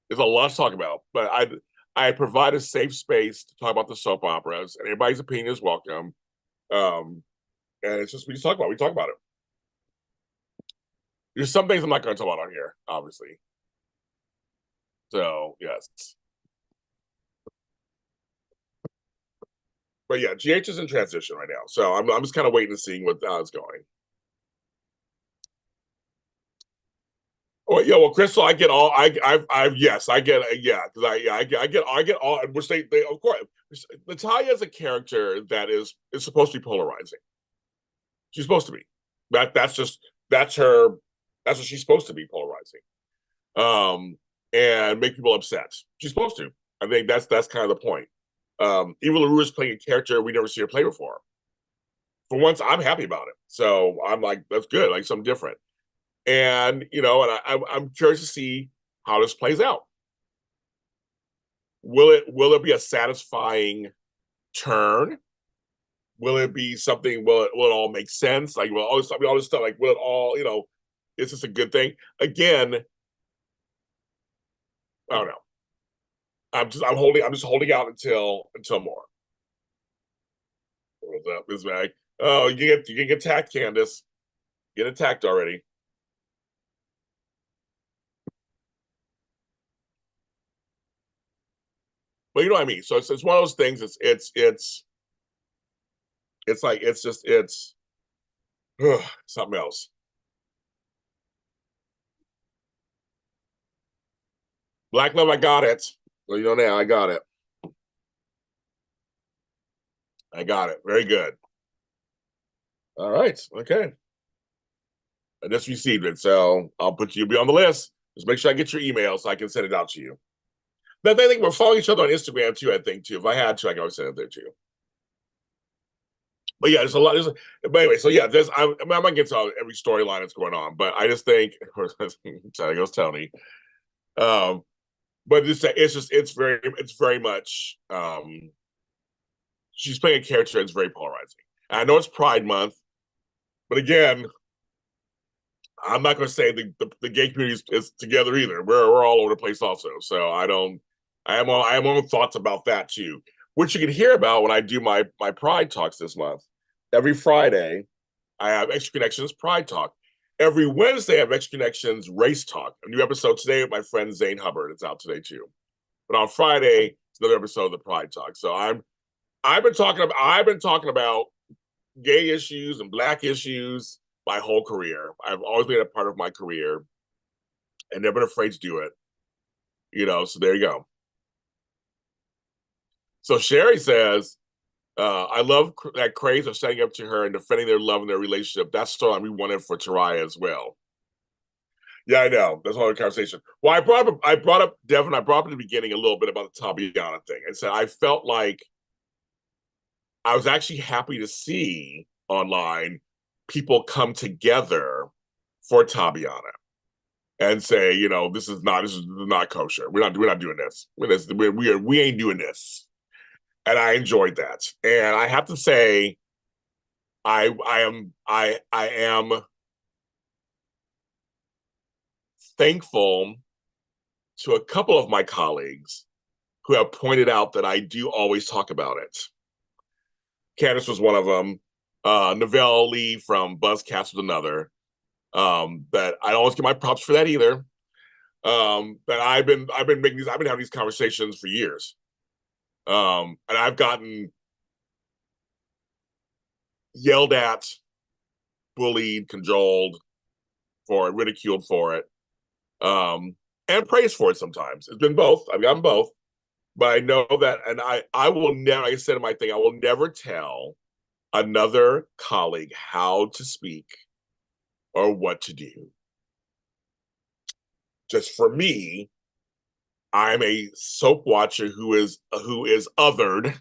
There's a lot to talk about, but I provide a safe space to talk about the soap operas, and everybody's opinion is welcome. And it's just we talk about it. There's some things I'm not going to talk about on here, obviously. So yes, but yeah, GH is in transition right now, so I'm just kind of waiting and seeing how it's going. Oh yeah, well, Crystal, I get all yes, I get because I get all which they of course Natalia is a character that is supposed to be polarizing. She's supposed to be that's her that's what she's supposed to be polarizing, and make people upset. She's supposed to. I think that's kind of the point. Eva LaRue is playing a character we never see her play before. For once, I'm happy about it. So I'm like, that's good, like something different. And and I'm curious to see how this plays out. Will it be a satisfying turn? Will it be something? Will it all make sense? Like, will all this stuff? Like, will it all? Is this a good thing? Again, I don't know. I'm just holding out until more. What's up, Miss Mag? Oh, you get attacked, Candace. Get attacked already. But you know what I mean. So it's one of those things. It's like it's something else. Black love, I got it. Well, now I got it. I got it. Very good. All right. Okay. I just received it, so you'll be on the list. Just make sure I get your email so I can send it out to you. But I think we're following each other on Instagram too. I think too. If I had to, I could always send it there too. But yeah, there's a lot. But anyway, so yeah, I'm not getting to every storyline that's going on, but I just think there goes Tony. But it's very much she's playing a character that's very polarizing. And I know it's Pride Month, but again, I'm not going to say the gay community is together either. We're all over the place also. So I am on thoughts about that too, which you can hear about when I do my Pride talks this month. Every Friday, I have Extra Connections Pride Talk. Every Wednesday, I have Extra Connections Race Talk. A new episode today with my friend Zane Hubbard. It's out today too. But on Friday, it's another episode of the Pride Talk. So I've been talking about gay issues and Black issues my whole career. I've always been a part of my career and never been afraid to do it. So there you go. So Sherry says, I love that craze of standing up to her and defending their love and their relationship. That's the storyline we wanted for Taraya as well. Yeah, I know. That's another conversation. Well, I brought up Devin. I brought up in the beginning a little bit about the Tabiana thing, and said I felt like I was actually happy to see online people come together for Tabiana and say, this is not kosher. We're not doing this. We ain't doing this. And I enjoyed that. And I have to say, I am thankful to a couple of my colleagues who have pointed out that I do always talk about it. Candace was one of them. Novelle Lee from Buzzcast was another. But I don't always get my props for that either. But I've been having these conversations for years. And I've gotten yelled at, bullied, cajoled for it, ridiculed for it, and praised for it sometimes. It's been both. I've gotten both. But I know that, and I will never, like I said in my thing, I will never tell another colleague how to speak or what to do. Just for me, I'm a soap watcher who is othered.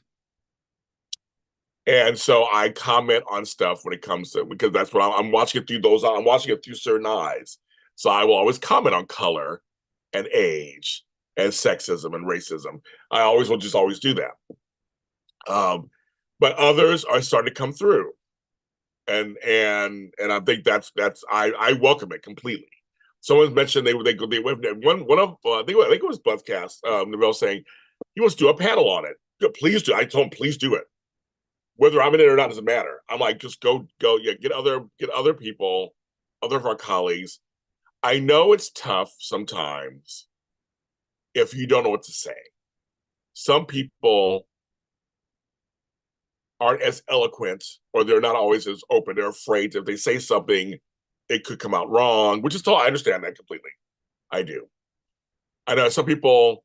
And so I comment on stuff when it comes to, because that's what I'm watching it through I'm watching it through certain eyes. So I will always comment on color and age and sexism and racism. I always will just always do that. But others are starting to come through. And I think that's I welcome it completely. Someone mentioned they went one of I think it was Buzzcast, Novelle saying he wants to do a panel on it. Please do. I told him please do it. Whether I'm in it or not doesn't matter. I'm like, just go, yeah, get other people, other of our colleagues. I know it's tough sometimes if you don't know what to say. Some people aren't as eloquent, or they're not always as open. They're afraid if they say something, it could come out wrong, which is told. I understand that completely. I do. I know some people,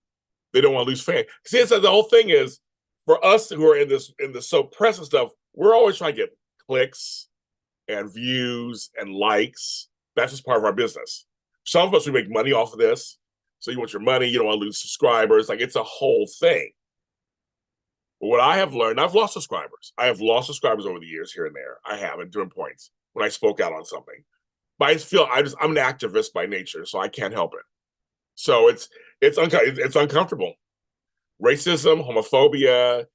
they don't want to lose fans. See, it's the whole thing is, for us who are in the soap press and stuff, we're always trying to get clicks and views and likes. That's just part of our business. Some of us, we make money off of this. So you want your money, you don't want to lose subscribers. Like, it's a whole thing. But what I have learned, I've lost subscribers. I have lost subscribers over the years here and there. I have at different points when I spoke out on something. But I feel I'm an activist by nature, so I can't help it. So it's uncomfortable. Racism, homophobia,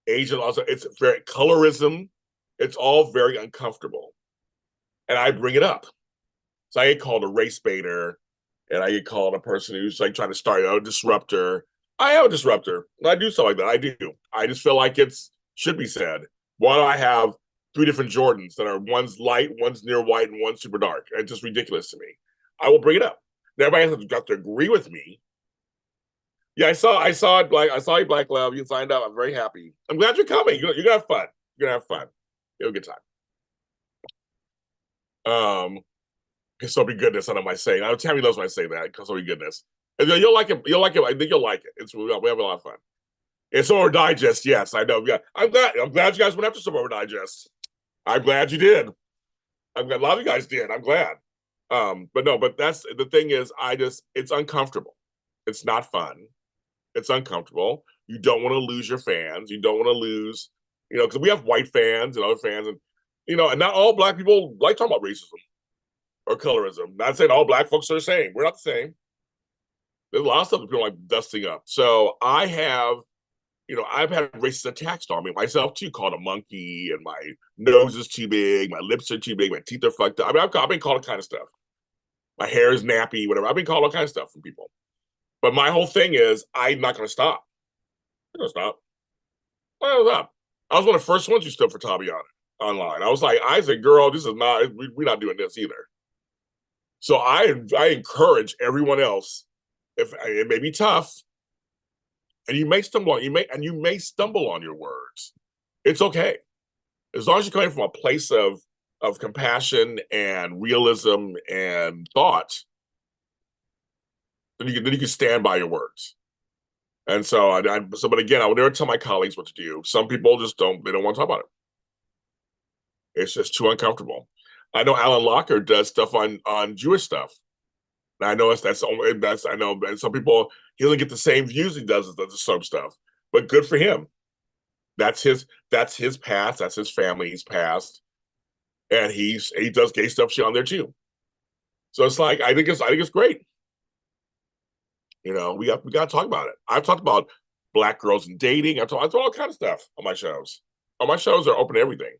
Asian, also, it's very colorism. It's all very uncomfortable. And I bring it up. So I get called a race baiter, and I get called a person who's like trying to start a disruptor. I am a disruptor. And I do stuff like that. I do. I just feel like it's should be said. Why do I have 3 different Jordans that are one's light, one's near white, and one's super dark? It's just ridiculous to me. I will bring it up. Everybody has got to agree with me. Yeah, I saw it. I saw you, Black Love. You signed up. I'm very happy. I'm glad you're coming. You're gonna have fun. You're gonna have fun. You have a good time. So be goodness. I don't mind saying. Tammy loves when I say that. Because so be goodness. And you'll like it. You'll like it. I think you'll like it. We have a lot of fun. And Summer Digest. Yes, I know. Yeah, I'm glad you guys went after Summer Digest. I'm glad you did. I'm glad a lot of you guys did. I'm glad. But that's the thing is, it's uncomfortable. It's not fun. It's uncomfortable. You don't want to lose your fans. You don't want to lose, because we have white fans and other fans, and and not all Black people like talking about racism or colorism. Not saying all Black folks are the same. We're not the same. There's a lot of stuff that people like dusting up. So I've had racist attacks on me myself too, called a monkey, and my nose is too big, my lips are too big, my teeth are fucked up. I mean, I've been called all kind of stuff. My hair is nappy, whatever. I've been called all kinds of stuff from people. But my whole thing is, I'm not going to stop. I'm going to stop. I'm going to stop. I was one of the first ones who stood for Tabiana online. I said, girl, this is not, we're not doing this either. So I encourage everyone else, if it may be tough, and you may stumble on your words. It's okay. As long as you're coming from a place of compassion and realism and thought, then you can stand by your words. And so but again, I would never tell my colleagues what to do. Some people just they don't want to talk about it. It's just too uncomfortable. I know Alan Locker does stuff on Jewish stuff. And I know I know, and some people he doesn't get the same views he does as the soap stuff, but good for him. That's his past, that's his family's past, and he does gay stuff on there too. So it's like I think it's great. You know, we got to talk about it. I've talked about black girls and dating. I talk all kind of stuff on my shows. On my shows are open to everything.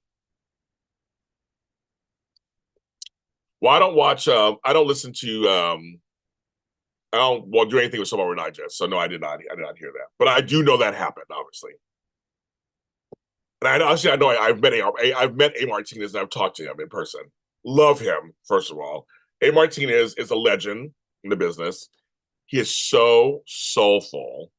Well, I don't watch. I don't listen to. I don't well do anything with Soap Digest. So no, I did not. I did not hear that. But I do know that happened, obviously. And I know I've met A Martinez and I've talked to him in person. Love him, first of all. A Martinez is a legend in the business. He is so soulful.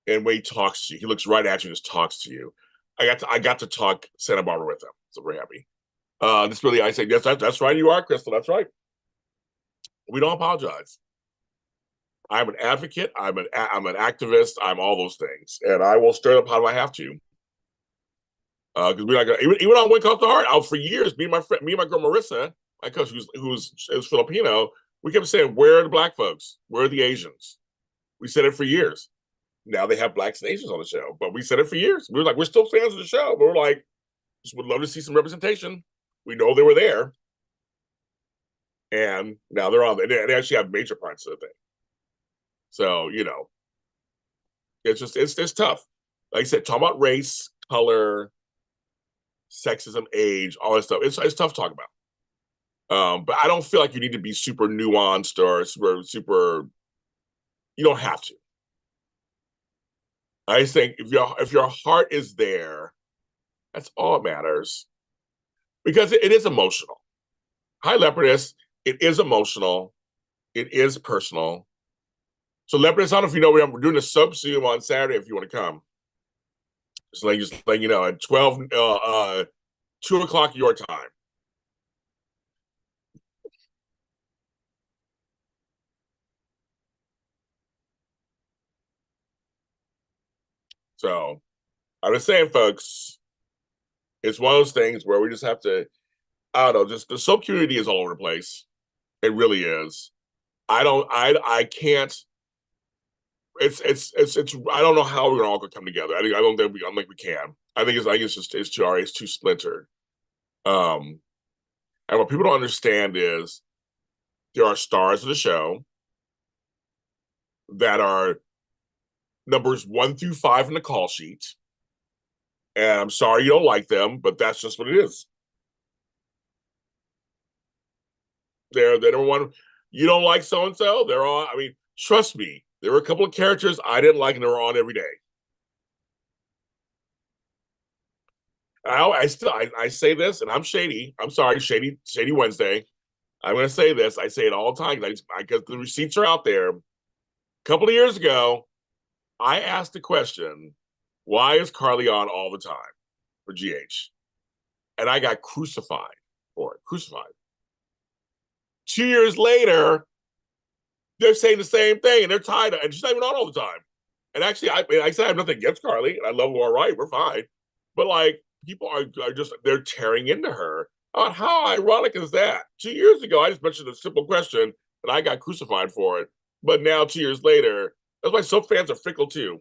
And when he talks to you, he looks right at you and just talks to you. I got to talk Santa Barbara with him. So very happy. This really I say, yes, that's right, you are, Crystal. That's right. We don't apologize. I'm an advocate, I'm an activist, I'm all those things. And I will stir up how do I have to. Because we're not gonna even on Wake Up the Heart out for years. Me and my girl Marissa, my coach, who's Filipino, we kept saying, "Where are the black folks? Where are the Asians?" We said it for years. Now they have blacks and Asians on the show, but we said it for years. We were like, we're still fans of the show, but we're like, just would love to see some representation. We know they were there, and now they're on. They actually have major parts of the thing. So you know, it's just it's tough. Like I said, talking about race, color, sexism, age, all that stuff. It's tough to talk about. But I don't feel like you need to be super nuanced or super. You don't have to. I just think if your heart is there, that's all that matters. Because it is emotional. Hi, Leopardess. It is emotional. It is personal. So, Leopardess, I don't know if you know we're doing a sub Zoom on Saturday if you want to come. Just like you know, at 2 o'clock your time. So I'm just saying, folks, it's one of those things where we just have to, I don't know, just the soap community is all over the place. It really is. I can't. It's. I don't know how we're gonna all come together. I don't think we can. I think it's too splintered. Um, and what people don't understand is there are stars of the show that are numbers 1 through 5 in the call sheet. And I'm sorry you don't like them, but that's just what it is. They're number one. You don't like so and so. They're on. I mean, trust me. There were a couple of characters I didn't like, and they were on every day. I say this, and I'm shady. I'm sorry, shady Wednesday. I'm going to say this. I say it all the time because the receipts are out there. A couple of years ago, I asked the question, "Why is Carly on all the time for GH?" And I got crucified for it. Crucified. 2 years later, they're saying the same thing, and they're tired, and she's not even on all the time. And actually, I said I have nothing against Carly, and I love Laura Wright. We're fine, but like people are just they're tearing into her. How ironic is that? 2 years ago, I just mentioned a simple question, and I got crucified for it. But now, 2 years later, that's why soap fans are fickle too.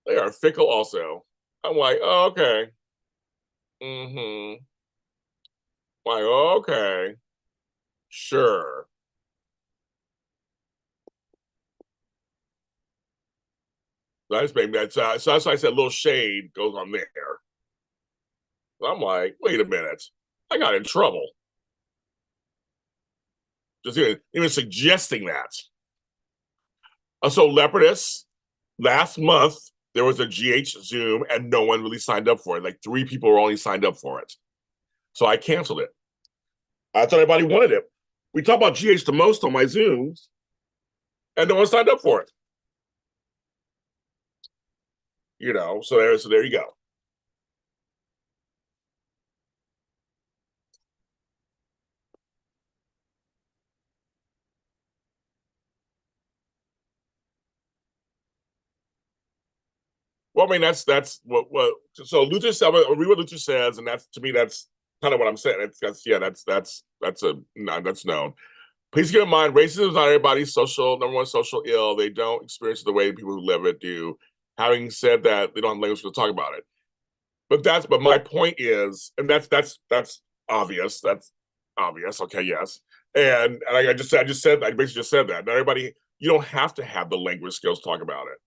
They are fickle also. I'm like, oh, okay. Mm-hmm. Like, okay, sure. That's maybe so that's why I said a little shade goes on there. I'm like, wait a minute. I got in trouble. Just even suggesting that. So Leopardess, last month, there was a GH Zoom and no one really signed up for it. Like 3 people were only signed up for it. So I canceled it. I thought everybody wanted it. We talk about GH the most on my Zooms, and no one signed up for it. You know, so there you go. Well, I mean, that's what. So Luther said, I read what Luther says, and that's to me, that's kind of what I'm saying. That's known. Please keep in mind, racism is not everybody's number one social ill. They don't experience it the way people who live it do. Having said that, they don't have language to talk about it. But my point is, and that's obvious. That's obvious. Okay, yes. And I basically just said that. Not everybody, you don't have to have the language skills to talk about it.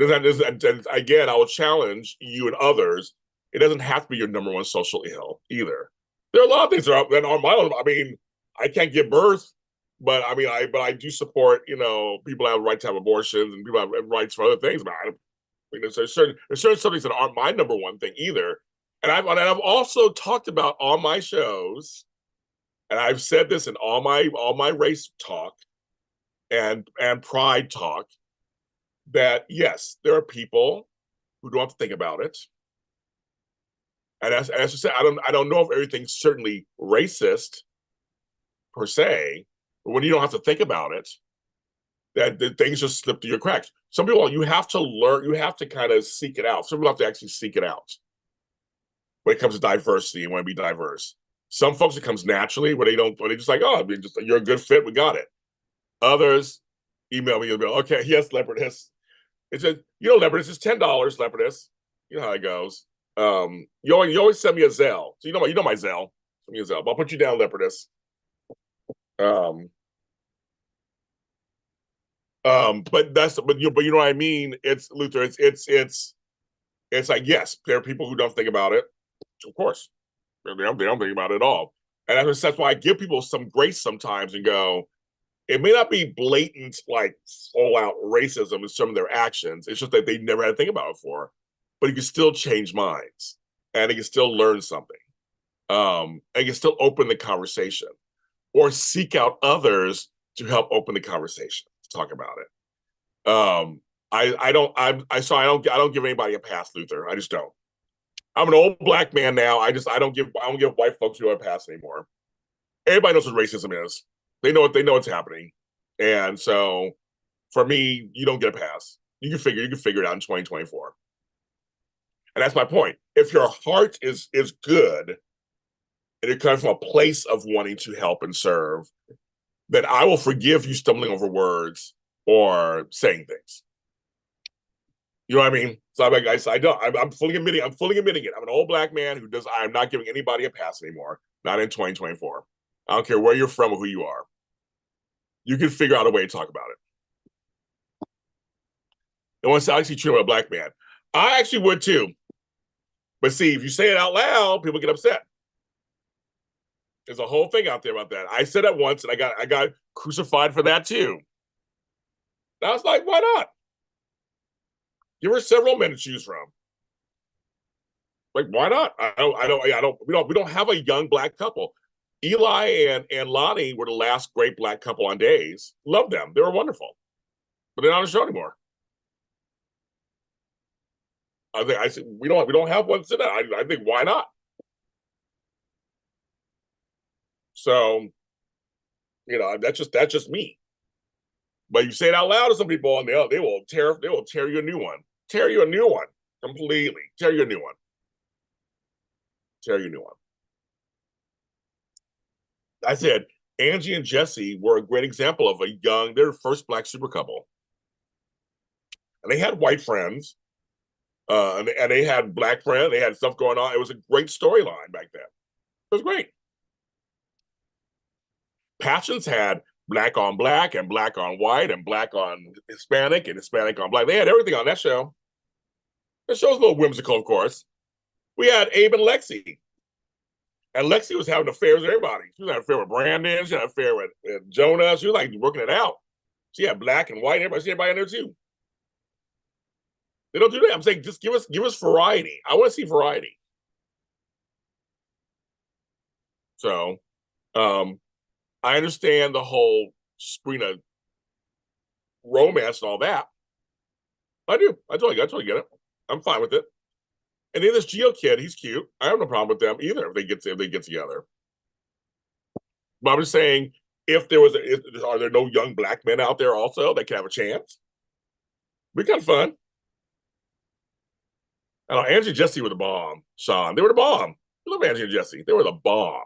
Again, I will challenge you and others. It doesn't have to be your number one social ill either. There are a lot of things that are my own. I mean, I can't give birth, but I do support, people have the right to have abortions and people have rights for other things. But I mean, there's certain subjects that aren't my number one thing either. And I've also talked about on my shows, and I've said this in all my race talk and pride talk, that yes, there are people who don't have to think about it. And as I said, I don't know if everything's certainly racist per se, but when you don't have to think about it, that things just slip through your cracks. Some people, you have to learn, you have to kind of seek it out. Some people have to actually seek it out when it comes to diversity and want to be diverse. Some folks, it comes naturally where they're just like, oh, you're a good fit, we got it. Others email me and be like, okay, yes, Leopardess. It says, Leopardess, it's $10, Leopardess. You know how it goes. You always send me a Zelle. So you know my Zelle. Send me a Zelle. But I'll put you down, Leopardess. But you know what I mean? It's Luther, it's like, yes, there are people who don't think about it. Of course. They don't think about it at all. And that's why I give people some grace sometimes and go, it may not be blatant, like all out racism in some of their actions. It's just that they never had to think about it before. But you can still change minds and you can still learn something. And you can still open the conversation or seek out others to help open the conversation to talk about it. I don't give anybody a pass, Luther. I just don't. I'm an old black man now. I don't give white folks who a pass anymore. Everybody knows what racism is. They know what's happening. And so for me, you don't get a pass. You can figure it out in 2024. And that's my point. If your heart is good and it comes from a place of wanting to help and serve, then I will forgive you stumbling over words or saying things. You know what I mean? So I'm fully admitting it. I'm an old black man I'm not giving anybody a pass anymore. Not in 2024. I don't care where you're from or who you are. You can figure out a way to talk about it. And once I actually treat him a black man, I actually would too. But see, if you say it out loud, people get upset. There's a whole thing out there about that. I said it once, and I got crucified for that too. And I was like, why not? Give her several men to choose from. Like, why not? We don't have a young black couple. Eli and Lonnie were the last great black couple on Days. Love them. They were wonderful. But they're not on the show anymore. I said we don't have one sit down. I think why not? So, that's just me. But you say it out loud to some people, and they will tear you a new one. Tear you a new one completely. Tear you a new one. Tear you a new one. I said Angie and Jesse were a great example of their first black super couple. And they had white friends, and they had black friends. They had stuff going on. It was a great storyline back then. It was great. Passions had black on black and black on white and black on Hispanic and Hispanic on black. They had everything on that show. The show was a little whimsical, of course. We had Abe and Lexi. And Lexi was having affairs with everybody. She was having an affair with Brandon. She had an affair with Jonah. She was like working it out. She had black and white. Everybody in there too. They don't do that. I'm saying just give us variety. I want to see variety. So, I understand the whole Sprina romance and all that. I do. I totally get it. I'm fine with it. And then this Geo kid, he's cute. I have no problem with them either if they get together. But I'm just saying, are there no young black men out there also that can have a chance? Be kind of fun. I know Angie and Jesse were the bomb, Sean. They were the bomb. I love Angie and Jesse. They were the bomb.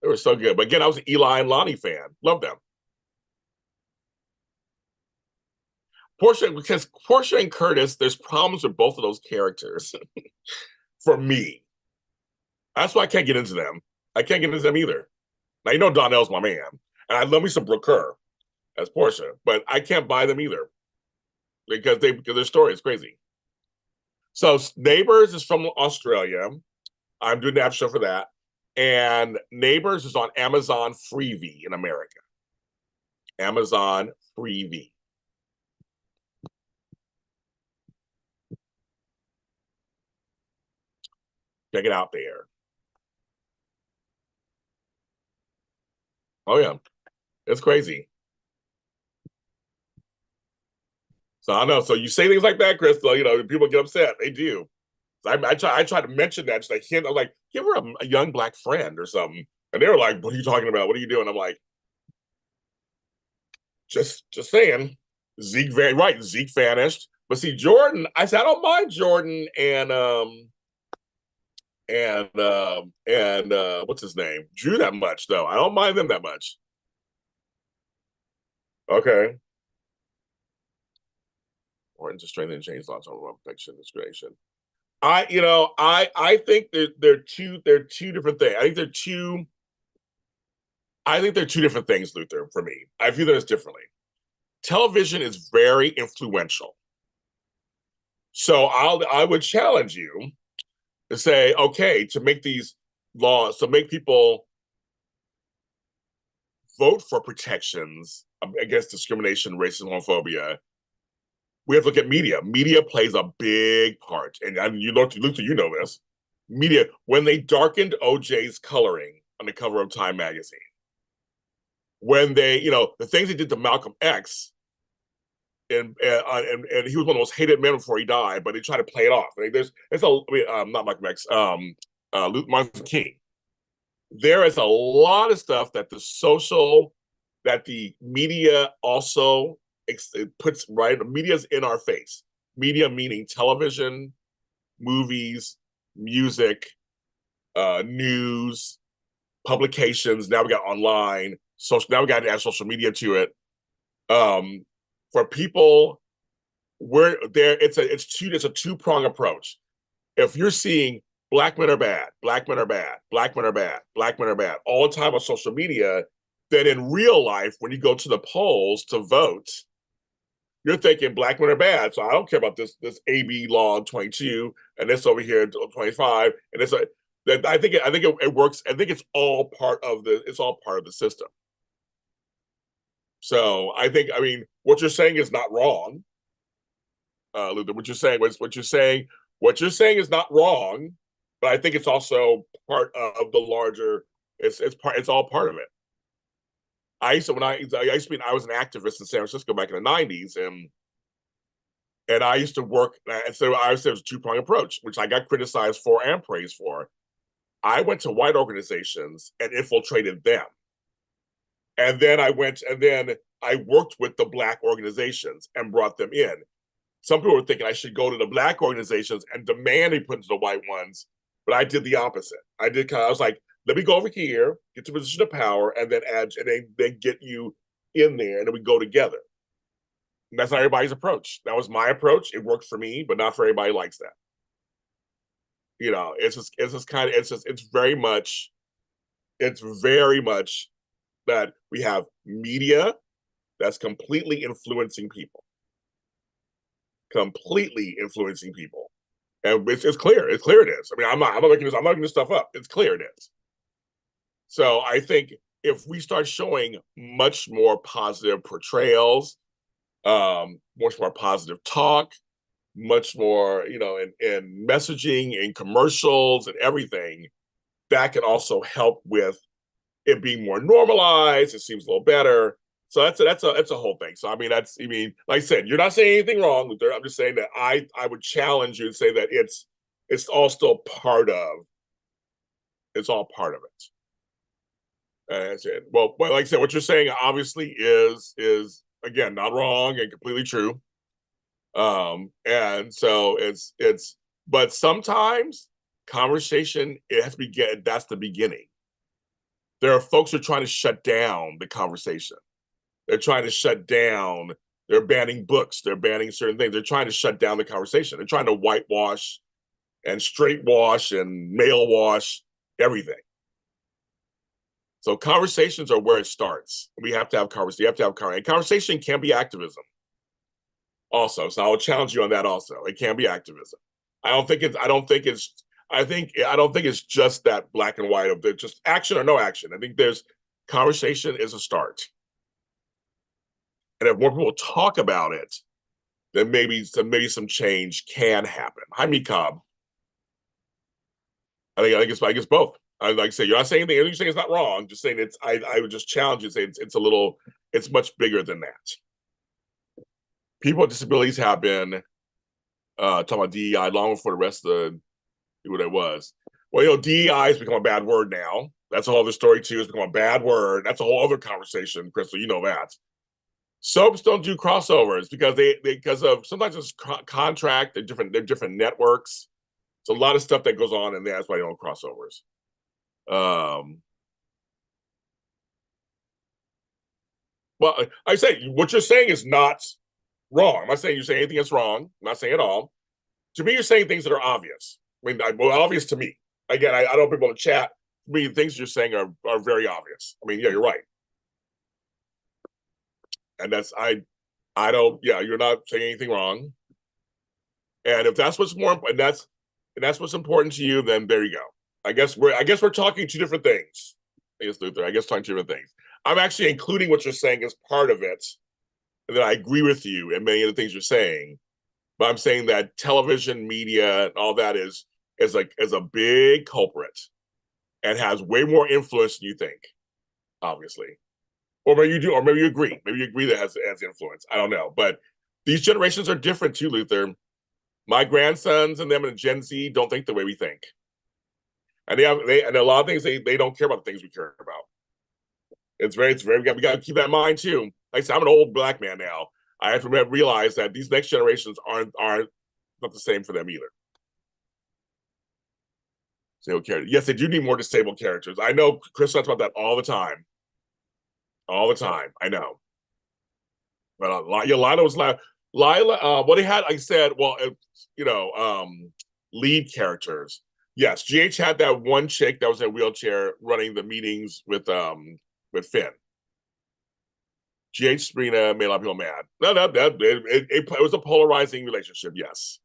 They were so good. But again, I was an Eli and Lonnie fan. Love them. Because Portia and Curtis, there's problems with both of those characters for me. That's why I can't get into them. I can't get into them either. Now, you know Donnell's my man. And I love me some Brooke Kerr as Portia, but I can't buy them either because their story is crazy. So Neighbors is from Australia. I'm doing that show for that. And Neighbors is on Amazon Freevee in America. Amazon Freevee. Check it out there. Oh, yeah. It's crazy. So I know. So you say things like that, Crystal, you know, people get upset. They do. So I try to mention that. Just like hint, I'm like, give her a young black friend or something. And they were like, what are you talking about? What are you doing? I'm like, just saying. Zeke vanished. But see, Jordan, I said, I don't mind Jordan and what's his name? Drew that much, though. I don't mind them that much. Okay. Or into strength and change lots on protection discrimination. I think they're two different things. I think they're two different things, Luther, for me. I view them as differently. Television is very influential. So I would challenge you to say, okay, to make these laws, to make people vote for protections against discrimination, racism, homophobia, we have to look at media. Media plays a big part. And you know, Luther, you know this. Media, when they darkened OJ's coloring on the cover of Time magazine, when they, you know, the things they did to Malcolm X, and he was one of the most hated men before he died, but they try to play it off. Like not Malcolm X, Martin Luther King. There is a lot of stuff that the media also it puts right. The media's in our face. Media meaning television, movies, music, news, publications. Now we got online. Now we got to add social media to it. For people, we're there. It's a two-prong approach. If you're seeing black men are bad, black men are bad, black men are bad, black men are bad all the time on social media, then in real life, when you go to the polls to vote, you're thinking black men are bad. So I don't care about this AB law 22 and this over here 25. And I think it works. I think it's all part of the system. So I mean, what you're saying is not wrong. Luther, what you're saying is not wrong, but I think it's also part of the larger, it's all part of it. I was an activist in San Francisco back in the 90s, and I used to work, and so I said it was a two-pronged approach, which I got criticized for and praised for. I went to white organizations and infiltrated them. And then I worked with the black organizations and brought them in. Some people were thinking I should go to the black organizations and demand they put into the white ones, but I did the opposite. I was like, let me go over here, get to a position of power, and then then get you in there, and then we go together. And that's not everybody's approach. That was my approach. It worked for me, but not for everybody likes that. You know, it's very much that we have media that's completely influencing people. Completely influencing people. And it's clear. It's clear it is. I mean, I'm not making this stuff up. It's clear it is. So I think if we start showing much more positive portrayals, much more positive talk, much more, you know, in messaging and commercials and everything, that can also help with it being more normalized. It seems a little better. So that's a whole thing. So I mean, like I said, you're not saying anything wrong, Luther. I'm just saying that I would challenge you to say that it's all still part of. It's all part of it. And that's it. Well, like I said, what you're saying obviously is again not wrong and completely true. And so but sometimes conversation, it has to be that's the beginning. There are folks who are trying to shut down the conversation. They're trying to shut down, they're banning books, they're banning certain things. They're trying to shut down the conversation. They're trying to whitewash and straight wash and male wash everything. So conversations are where it starts. We have to have conversation. You have to have conversation. And conversation can be activism also. So I will challenge you on that also. It can be activism. I don't think it's just that black and white of just action or no action. I think there's conversation is a start. And if more people talk about it, then maybe some change can happen. Hi, me, Cobb. I think it's both. I like to say you're not saying anything. You're saying it's not wrong. Just saying it's. I would just challenge you. Say it's much bigger than that. People with disabilities have been talking about DEI long before the rest of what it was. Well, DEI has become a bad word now. That's a whole other story too. It's become a bad word. That's a whole other conversation, Crystal. You know that. Soaps don't do crossovers because of sometimes it's contract. They're different networks. It's a lot of stuff that goes on, and that's why they don't crossovers. Well, I say what you're saying is not wrong. I'm not saying you're saying anything that's wrong. I'm not saying at all. To me, you're saying things that are obvious. I mean, obvious to me. Again, I don't want people to chat. To me, things you're saying are very obvious. I mean, yeah, you're right. And that's I don't. Yeah, you're not saying anything wrong. And if that's what's more important, that's what's important to you, then there you go. I guess we're talking two different things. I guess Luther. I guess talking two different things. I'm actually including what you're saying as part of it, and then I agree with you in many of the things you're saying. But I'm saying that television, media, and all that is a big culprit, and has way more influence than you think. Obviously, or maybe you do, or maybe you agree. Maybe you agree that has influence. I don't know, but these generations are different too, Luther. My grandsons and them and Gen Z don't think the way we think. And and a lot of things they don't care about the things we care about. It's very we got to keep that in mind too. Like I said, I'm an old black man now. I have to realize that these next generations aren't not the same for them either. Disabled characters. Yes, they do need more disabled characters. I know Chris talks about that all the time. All the time. I know. But Yolanda was like Lila, what he had, like I said, well, lead characters. Yes, GH had that one chick that was in a wheelchair running the meetings with Finn. GH Sabrina made a lot of people mad. No, it was a polarizing relationship, yes.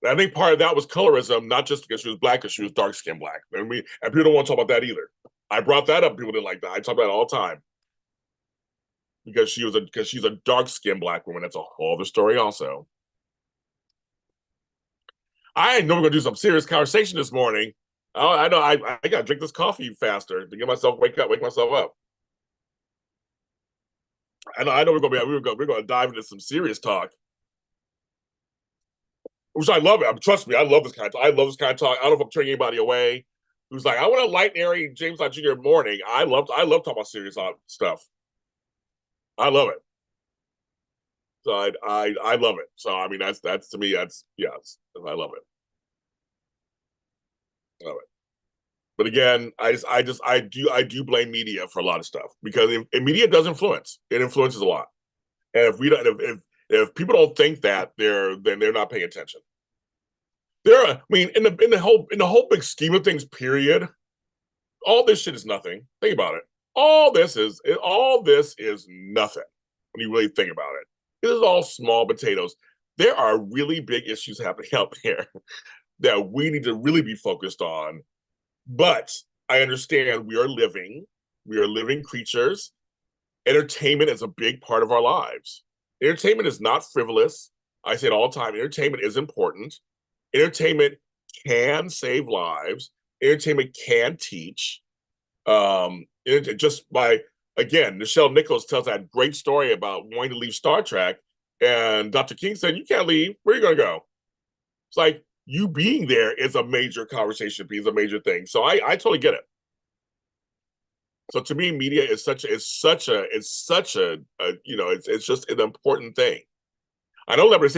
And I think part of that was colorism, not just because she was black, because she was dark skinned black. And people don't want to talk about that either. I brought that up, people didn't like that. I talk about it all the time. Because she's a dark skinned black woman. That's a whole other story also. I know we're gonna do some serious conversation this morning. Oh, I know I gotta drink this coffee faster to get myself wake myself up. I know we're gonna dive into some serious talk. Which I love it. Trust me, I love this kind of talk. I love this kind of talk. I don't know if I'm turning anybody away who's like, I want a light and airy James Lott Jr. morning. I love talking about serious stuff. I love it. So I love it. So I mean that's to me that's yes, I love it. I love it. But again, I do blame media for a lot of stuff because media does influence. It influences a lot, and if we don't, if people don't think that, then they're not paying attention. I mean, in the whole big scheme of things, period. All this shit is nothing. Think about it. All this is nothing when you really think about it. This is all small potatoes. There are really big issues happening out there that we need to really be focused on. But I understand we are living creatures. Entertainment is a big part of our lives. Entertainment is not frivolous. I say it all the time. Entertainment is important. Entertainment can save lives. Entertainment can teach. Just by, again, Nichelle Nichols tells that great story about wanting to leave Star Trek, and Dr. King said, "You can't leave. Where are you going to go?" It's like you being there is a major conversation piece, a major thing. So I totally get it. So to me, media is such a you know, it's just an important thing. I know Lebanese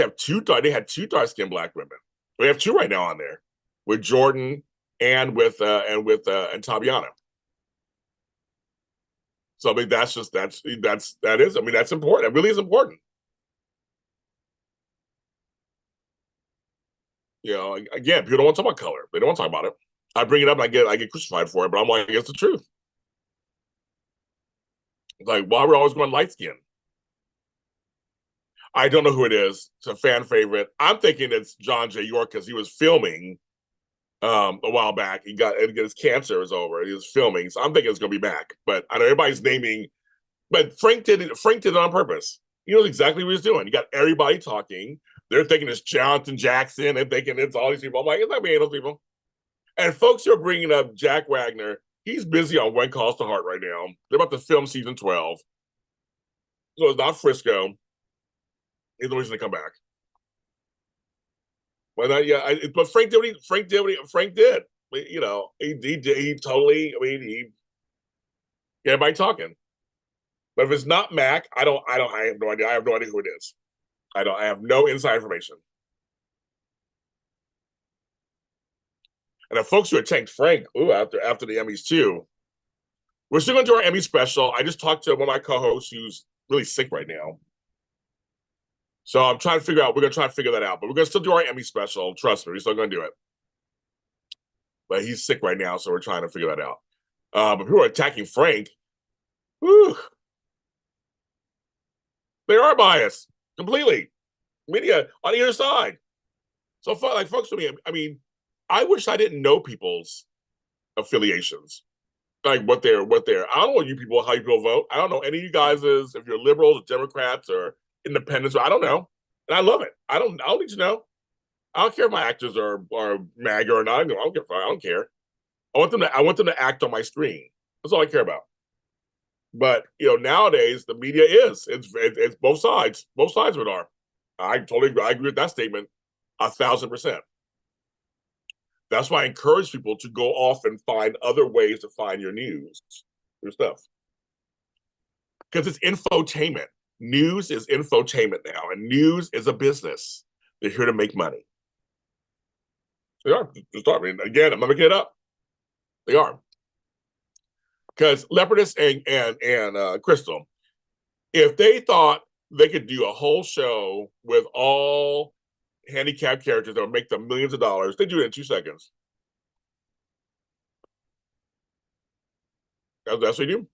they had two dark skinned black women. We have two right now on there with Jordan and with and Tabiana. So I mean that is I mean that's important. It really is important. You know, again, people don't want to talk about color. They don't want to talk about it. I bring it up and I get crucified for it, but I'm like, it's the truth. Like, why we're always going light skin? I don't know who it is. It's a fan favorite. I'm thinking it's John J. York because he was filming a while back. His cancer is over. He was filming, so I'm thinking it's gonna be back. But I know everybody's naming. But Frank did it. Frank did it on purpose. He knows exactly what he's doing. You got everybody talking. They're thinking it's Jonathan Jackson and thinking it's all these people. I'm like, it's not me, those people. And folks are bringing up Jack Wagner. He's busy on When Calls to Heart right now. They're about to film season 12. So it's not Frisco. He's the reason to come back. But but Frank did what Frank did. You know, he totally. I mean, he everybody talking. But if it's not Mac, I have no idea. I have no idea who it is. I have no inside information. And the folks who attacked Frank, after the Emmys too. We're still going to do our Emmy special. I just talked to one of my co-hosts who's really sick right now. So I'm trying to figure out, we're going to try to figure that out. But we're going to still do our Emmy special. Trust me, we're still going to do it. But he's sick right now, so we're trying to figure that out. But people are attacking Frank. Whew, they are biased completely. Media on the other side. So like folks to me, I mean, I wish I didn't know people's affiliations. Like what they're I don't know how you people vote. I don't know any of you guys is if you're liberals or Democrats or independents, I don't know. And I love it. I don't need to know. I don't care if my actors are MAGA or not. I don't care. I want them to act on my screen. That's all I care about. But you know, nowadays the media it's both sides. Both sides of it are. I agree with that statement 1,000%. That's why I encourage people to go off and find other ways to find your news, your stuff. Because it's infotainment. News is infotainment now, and news is a business. They're here to make money. They are. I mean, again, I'm not making it up. They are. Because Leopardess and Crystal, if they thought they could do a whole show with all handicapped characters that would make them millions of dollars, they do it in 2 seconds. That's what they do.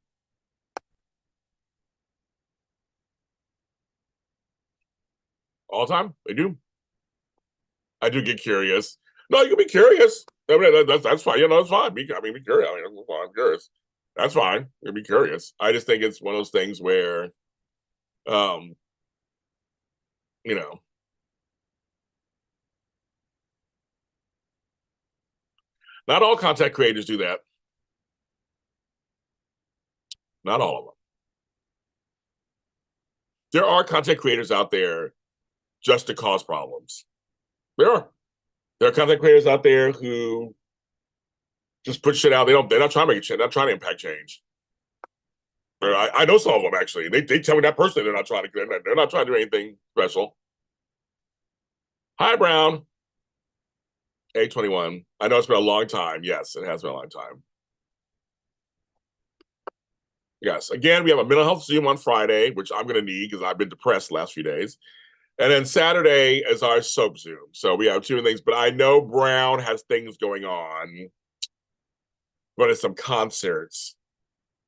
All the time, they do. I do get curious. No, you can be curious. I mean, that's fine. You know, it's fine. Be curious. I mean, I'm curious. That's fine. You can be curious. I just think it's one of those things where, you know, not all content creators do that. Not all of them. There are content creators out there just to cause problems. There are. There are content creators out there who just put shit out. They're not trying to make shit. They're not trying to impact change. I know some of them actually. They tell me that personally they're not trying to do anything special. Hi, Brown. A21. I know it's been a long time. Yes, it has been a long time. Yes. Again, we have a mental health Zoom on Friday, which I'm going to need because I've been depressed the last few days. And then Saturday is our soap Zoom. So we have two things, but I know Brown has things going on. Going to some concerts.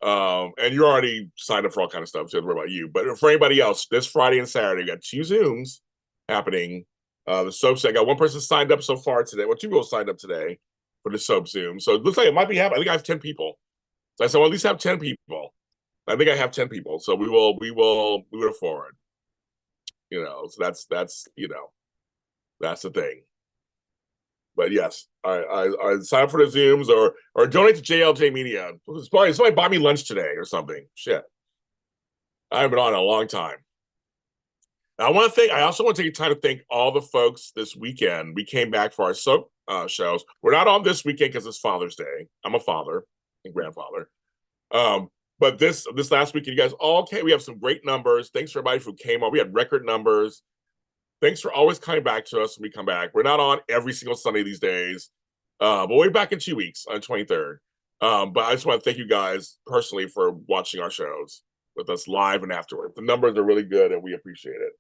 And you're already signed up for all kind of stuff, so don't worry about you. But for anybody else, this Friday and Saturday, we got 2 Zooms happening. The soap, I got one person signed up so far today. Well, 2 people signed up today for the soap Zoom. So it looks like it might be happening. I think I have 10 people. So I said, well, at least have 10 people. I think I have 10 people. So we will move it forward. You know, so that's you know, that's the thing. But yes, I sign up for the Zooms or donate to JLJ Media. Somebody buy me lunch today or something. Shit. I haven't been on in a long time. I also want to take time to thank all the folks this weekend. We came back for our soap shows. We're not on this weekend because it's Father's Day. I'm a father and grandfather. But this last weekend, you guys all came. We have some great numbers. Thanks for everybody who came on. We had record numbers. Thanks for always coming back to us when we come back. We're not on every single Sunday these days, but we'll be back in 2 weeks on the 23rd. But I just want to thank you guys personally for watching our shows with us live and afterward. The numbers are really good, and we appreciate it.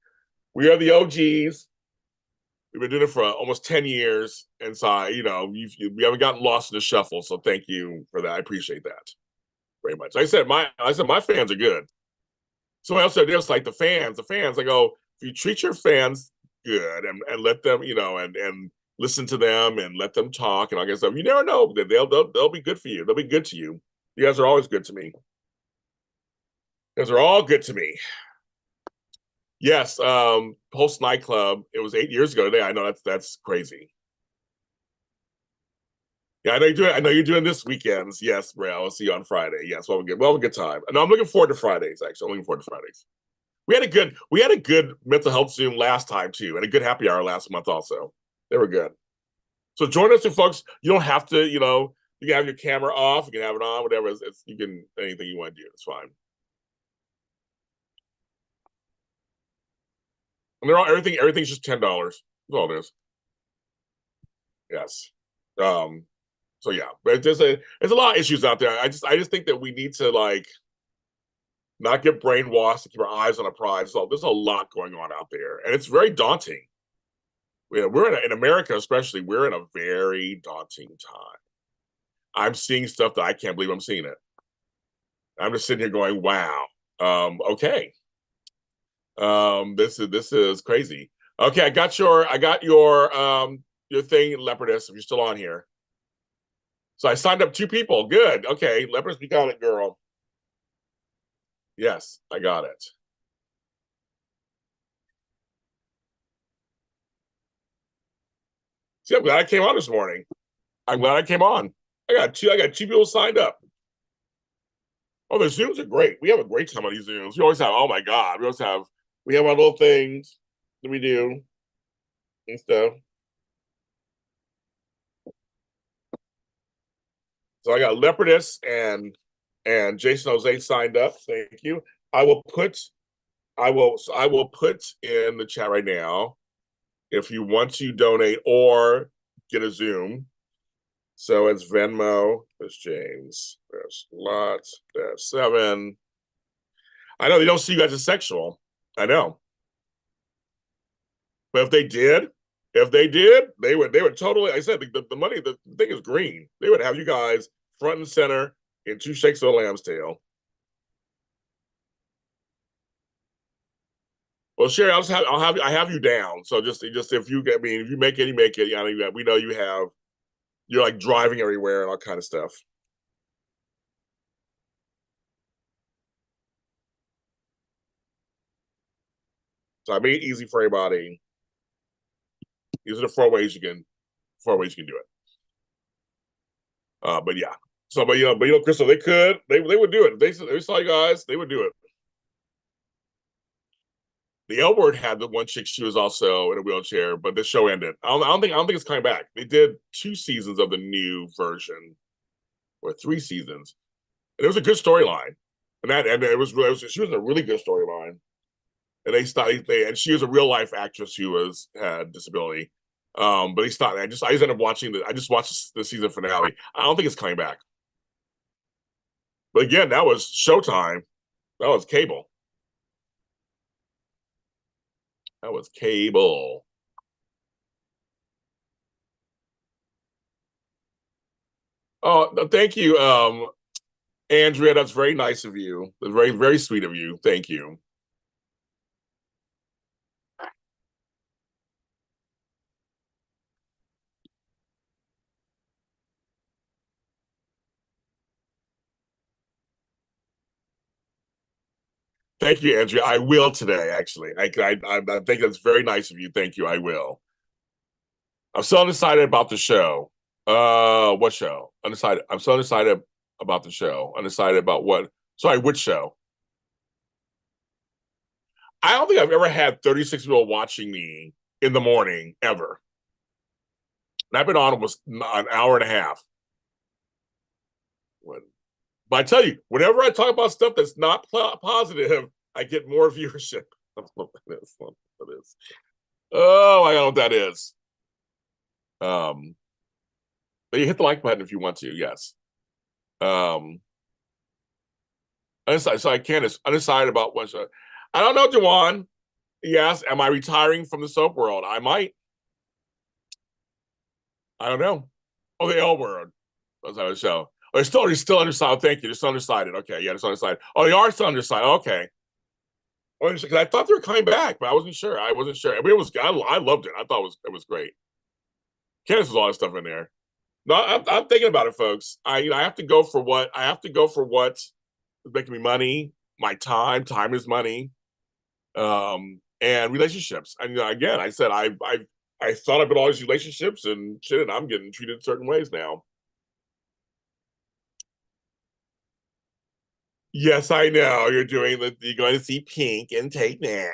We are the OGs. We've been doing it for almost 10 years, and so we haven't gotten lost in the shuffle. So thank you for that. I appreciate that very much. I said my fans are good. Someone else said this, like the fans. I go, if you treat your fans good and let them, and listen to them and let them talk and all that stuff, you never know that they'll be good for you. They'll be good to you. You guys are always good to me. You guys are all good to me. Yes, Pulse nightclub. It was 8 years ago today. I know that's crazy. Yeah, I know you're doing this weekends. Yes, Ray. I'll see you on Friday. Yes, we'll have a good time. No, I'm looking forward to Fridays. Actually, I'm looking forward to Fridays. We had a good mental health Zoom last time too, and a good happy hour last month also. They were good. So join us, folks. You don't have to, you can have your camera off, you can have it on, whatever. You can anything you want to do. It's fine. And everything's just $10. That's all it is. Yes. So yeah, but there's a lot of issues out there. I just think that we need to not get brainwashed and keep our eyes on a prize. So there's a lot going on out there, and it's very daunting. We're in America, especially. We're in a very daunting time. I'm seeing stuff that I can't believe I'm seeing it. I'm just sitting here going, "Wow, okay, this is crazy." Okay, I got your thing, Leopardess. If you're still on here, so I signed up 2 people. Good. Okay, Leopardess, you got it, girl. Yes, I got it. See, I'm glad I came on this morning. I'm glad I came on. I got two people signed up. Oh, the Zooms are great. We have a great time on these Zooms. We always have, oh my God, we have our little things that we do and stuff. So I got Leopardess and Jason Jose signed up. Thank you. I will put in the chat right now if you want to donate or get a Zoom. So it's Venmo. There's James. There's Lots. There's 7. I know they don't see you guys as sexual. I know. But if they did, they would totally. I said the money, the thing is green. They would have you guys front and center in 2 shakes of a lamb's tail. Well, Sherry, I have you down. So just if you if you make it, you make it. We know you're like driving everywhere and all kind of stuff. So I made it easy for everybody. These are the 4 ways you can do it. But yeah. So, Crystal, they would do it. They saw you guys, they would do it. The L Word had the one chick. She was also in a wheelchair, but the show ended. I don't think it's coming back. They did 2 seasons of the new version, or 3 seasons, and it was a good storyline. And she was a really good storyline. And and she was a real life actress who had disability. But they stopped. I just ended up watching I just watched the season finale. I don't think it's coming back. But again, that was Showtime. That was cable. That was cable. Oh, thank you, Andrea. That's very nice of you. That's very, very sweet of you. Thank you. Thank you, Andrea. I will today, actually. I think that's very nice of you. Thank you. I will. I'm so undecided about the show. What show? Undecided. I'm so undecided about the show. Undecided about what? Sorry, which show? I don't think I've ever had 36 people watching me in the morning ever. And I've been on almost an hour and a half. When But I tell you, whenever I talk about stuff that's not positive, I get more viewership. That's what that is. What that is. Oh, I don't know what that is. But you hit the like button if you want to. Yes. Undecided. So I can't. Undecided about what. I don't know, Dewan. Yes. Am I retiring from the soap world? I might. I don't know. Oh, the L word. That's how it show. Oh, you're still undecided. Thank you. They're still undecided. Okay, yeah, they're still undecided. Oh, they are still undecided. Okay. Well, I thought they were coming back, but I wasn't sure. I wasn't sure. I mean, it was. I loved it. I thought it was great. Candace was a lot of stuff in there. No, I'm thinking about it, folks. I have to go for what is making me money. My time. Time is money. And relationships. And again, I said I thought about all these relationships and shit, and I'm getting treated certain ways now. Yes, I know. You're going to see Pink and take that.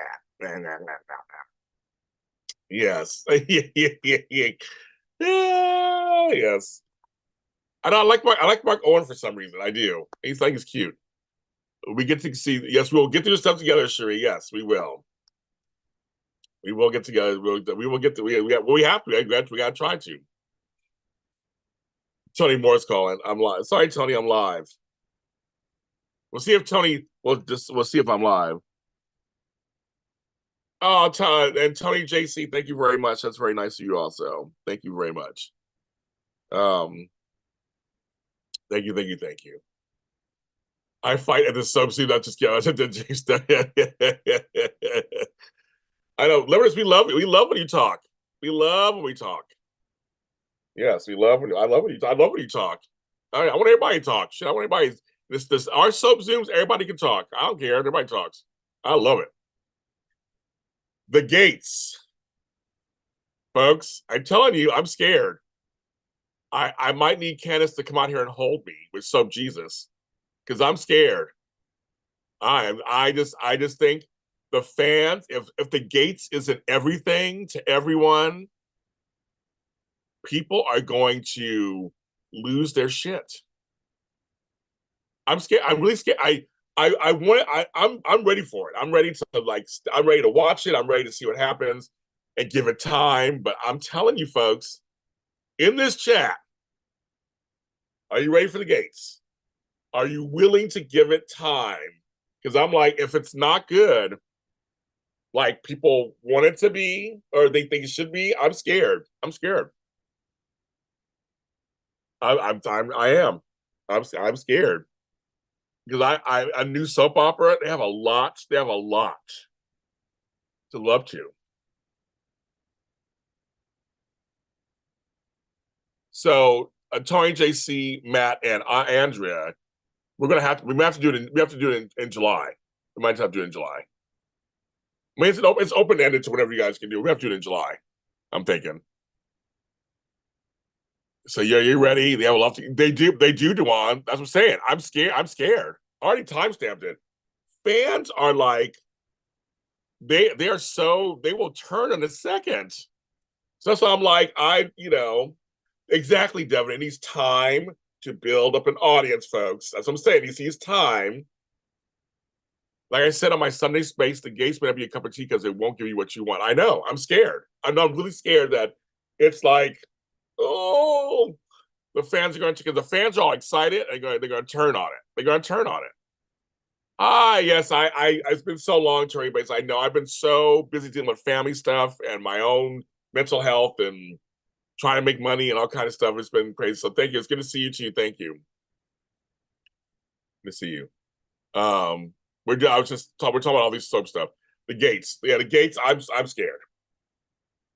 Yes. Yes. And I like Mark Owen for some reason. I do. He's cute. We get to see. Yes, we'll get to do stuff together, Sheree. Yes, we will. We will get together. We will get to. We have to. We got to try to. Tony Moore's calling. I'm live. Sorry, Tony. I'm live. We'll see if Tony. We'll see if I'm live. Oh, and Tony JC, thank you very much. That's very nice of you. Also, thank you very much. Thank you, thank you, thank you. I fight at the subsidy, not just kidding. I know, Libertors, we love it. We love when you talk. We love when we talk. Yes, we love when I love when you. I love when you talk. I want everybody to talk. Shit, I want everybody. This our sub zooms. Everybody can talk. I don't care. Everybody talks. I love it. The gates, folks. I'm telling you, I'm scared. I might need Candace to come out here and hold me with Sub Jesus because I'm scared. I just think the fans, if the gates isn't everything to everyone, people are going to lose their shit. I'm scared. I'm really scared. I'm ready for it. I'm ready to watch it. I'm ready to see what happens and give it time. But I'm telling you, folks, in this chat, are you ready for the gates? Are you willing to give it time? Because I'm like, if it's not good, like people want it to be, or they think it should be, I'm scared. I'm scared. I am. I'm scared because a new soap opera. They have a lot. They have a lot to love to. So Tony, JC, Matt, and Andrea, we might have to do it. We have to do it in July. We might have to do it in July. I mean, it's open ended to whatever you guys can do. We have to do it in July. I'm thinking. So yeah, you ready? They have a lot. They do, Dewan. That's what I'm saying. I'm scared. I'm scared. I already timestamped it. Fans are like, they will turn in a second. So that's why I'm like, exactly, Devin. It needs time to build up an audience, folks. That's what I'm saying. He needs time. Like I said on my Sunday space, the gates may not be a cup of tea because it won't give you what you want. I know. I'm scared. I'm really scared that it's like, oh, the fans are going to, because the fans are all excited and they're going to turn on it. They're going to turn on it. Yes, it's been so long, Terry Bates. I know I've been so busy dealing with family stuff and my own mental health and trying to make money and all kind of stuff. It's been crazy. So thank you. It's good to see you too. Thank you. Good to see you. We're talking about all these soap stuff. The gates. Yeah, the gates. I'm scared.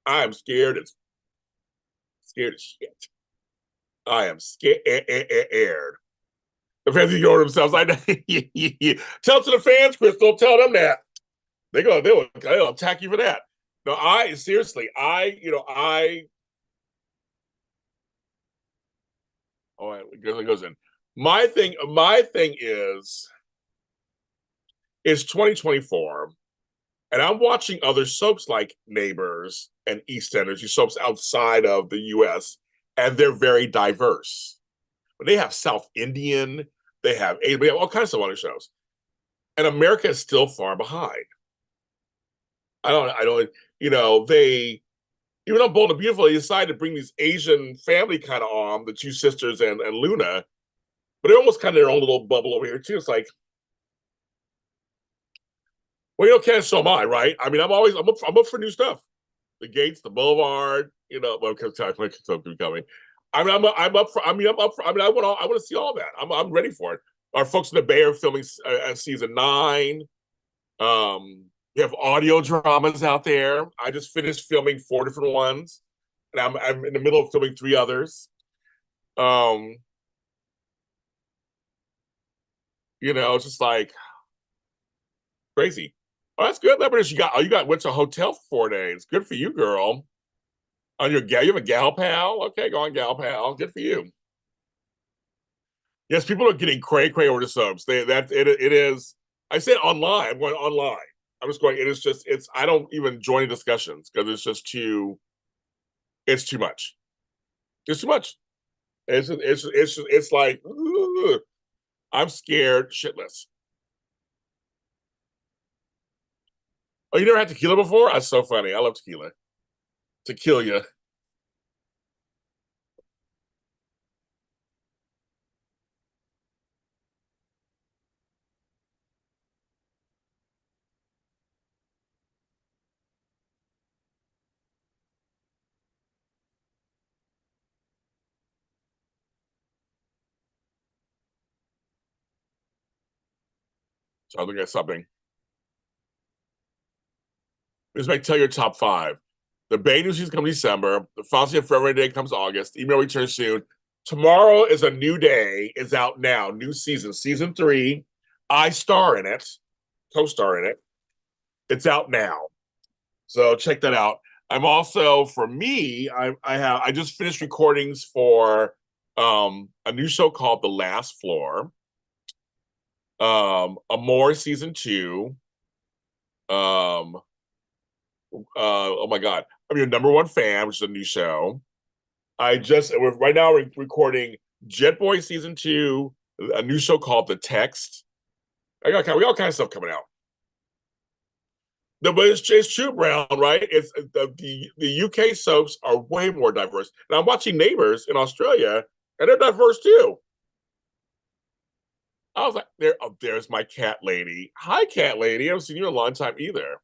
I'm scared as shit. I am scared. The fans ignore themselves. I know. Tell it to the fans, Crystal. Tell them that. They'll attack you for that. No, seriously, oh, it goes in. My thing is, it's 2024, and I'm watching other soaps like Neighbors and EastEnders, these soaps outside of the US, and they're very diverse. But they have South Indian, they have all kinds of other shows, and America is still far behind. I don't, they, even though Bold and Beautiful, they decided to bring these Asian family kind of on, the two sisters and Luna, but they're almost kind of their own little bubble over here too. It's like, well, can't show my right. I mean, I'm up for new stuff. The Gates, the Boulevard, well, because coming. I mean, I'm up for. I mean, I'm up for. I mean, I want to see all that. I'm ready for it. Our folks in the Bay are filming season 9. We have audio dramas out there. I just finished filming 4 different ones, and I'm in the middle of filming 3 others. It's just like crazy. Oh, that's good, Lebanese. You went to a hotel for 4 days. Good for you, girl. On you have a gal pal? Okay, go on, gal pal. Good for you. Yes, people are getting cray over the subs. It is. I said online. I'm going online. I'm just going. It is just. It's. I don't even join discussions because it's just too. It's too much. It's too much. It's like. Ugh, I'm scared shitless. Oh, you never had tequila before? That's so funny. I love tequila. Tequila. So I'm looking at something. This might tell your top 5. The Bay new season comes December. The Fancy Forever Day comes August. Email returns soon. Tomorrow is a new day. It's out now. New season 3. I star in it, co-star in it. It's out now, so check that out. I'm also, for me, I just finished recordings for a new show called The Last Floor, Amore season 2. Oh my god, I'm your number 1 fan, which is a new show. Right now we're recording Jet Boy season 2, a new show called The Text. We got all kinds of stuff coming out. No, but it's true, Brown, right? It's the UK soaps are way more diverse. And I'm watching Neighbours in Australia, and they're diverse too. I was like, there's my cat lady. Hi, cat lady. I haven't seen you in a long time either.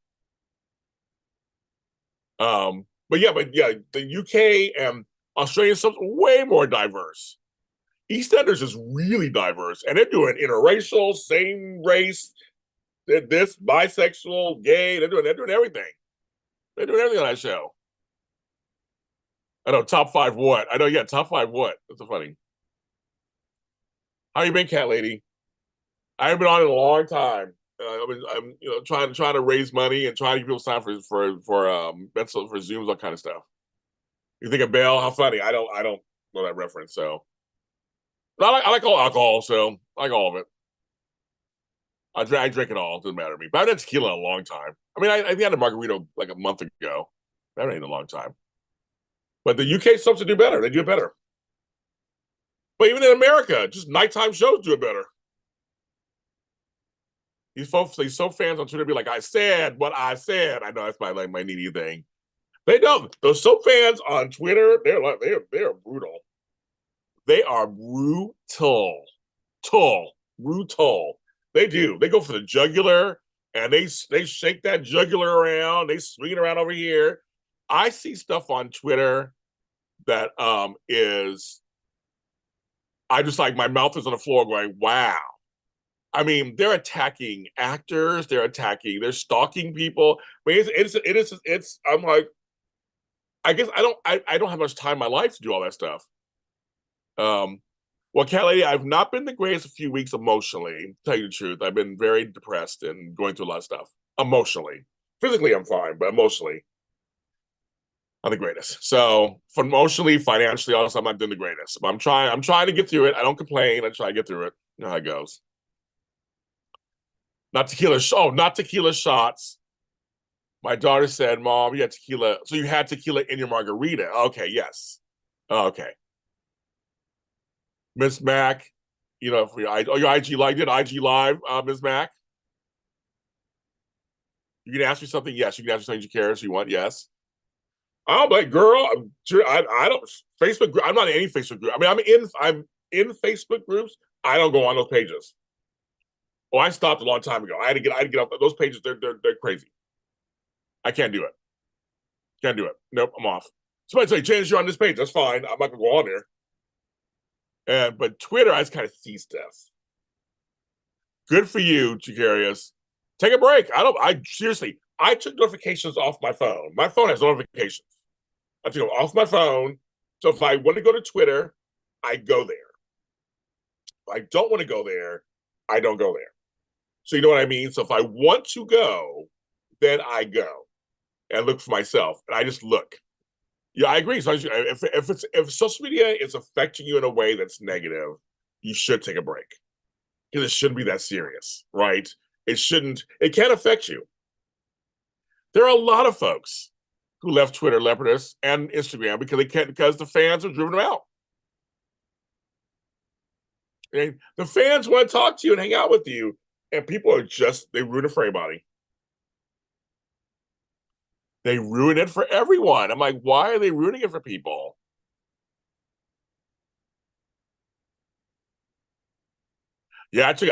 But yeah, the UK and Australian soaps are way more diverse. EastEnders is really diverse, and they're doing interracial, same race, this bisexual, gay. They're doing everything. They're doing everything on that show. I know, top 5 what? I know, yeah, top 5 what? That's so funny. How you been, cat lady? I haven't been on in a long time. I'm trying to raise money and trying to get people sign for Zooms, all kind of stuff. You think of Bell? How funny! I don't know that reference. So I like all alcohol, so I like all of it. I drink it all. It doesn't matter to me. But I've had tequila in a long time. I mean, I think I had a margarita like a month ago. That ain't a long time. But the UK subs do better. They do it better. But even in America, just nighttime shows do it better. These folks, these soap fans on Twitter be like, I said what I said. I know that's my needy thing. They don't. Those soap fans on Twitter, they're brutal. They are brutal. Brutal. They do. They go for the jugular and they shake that jugular around. They swing it around over here. I see stuff on Twitter that is, I just like, my mouth is on the floor going, wow. I mean, they're attacking actors. They're stalking people. I mean, it's. I'm like, I guess I don't have much time in my life to do all that stuff. Well, cat lady, I've not been the greatest a few weeks emotionally. To tell you the truth, I've been very depressed and going through a lot of stuff emotionally. Physically, I'm fine, but emotionally, I'm the greatest. So, for emotionally, financially, also, I'm not doing the greatest. But I'm trying to get through it. I don't complain. I try to get through it. You know how it goes. Not tequila shots. My daughter said, Mom, you had tequila. So you had tequila in your margarita. Okay, yes. Okay. Miss Mac, You know, for your IG Live, did IG Live, Ms. Mac? You can ask me something. Yes, you can ask me something you care. So you want? Yes. I'm like, girl, I don't Facebook. I'm not in any Facebook group. I mean, I'm in Facebook groups. I don't go on those pages. Oh, I stopped a long time ago. I had to get off those pages. They're crazy. I can't do it. Can't do it. Nope, I'm off. Somebody say, James, you're on this page. That's fine. I'm not gonna go on there. But Twitter, I just kind of see stuff. Good for you, Jacarius. Take a break. I seriously, I took notifications off my phone. My phone has notifications. I took them off my phone. So if I want to go to Twitter, I go there. If I don't want to go there, I don't go there. So you know what I mean? So if I want to go, then I go and look for myself. And I just look. Yeah, I agree. So if social media is affecting you in a way that's negative, you should take a break. Because it shouldn't be that serious, right? It shouldn't, it can affect you. There are a lot of folks who left Twitter, Leopardus, and Instagram because the fans have driven them out. And the fans want to talk to you and hang out with you, and people are they ruin it for everybody. They ruin it for everyone. I'm like, why are they ruining it for people? Yeah, actually,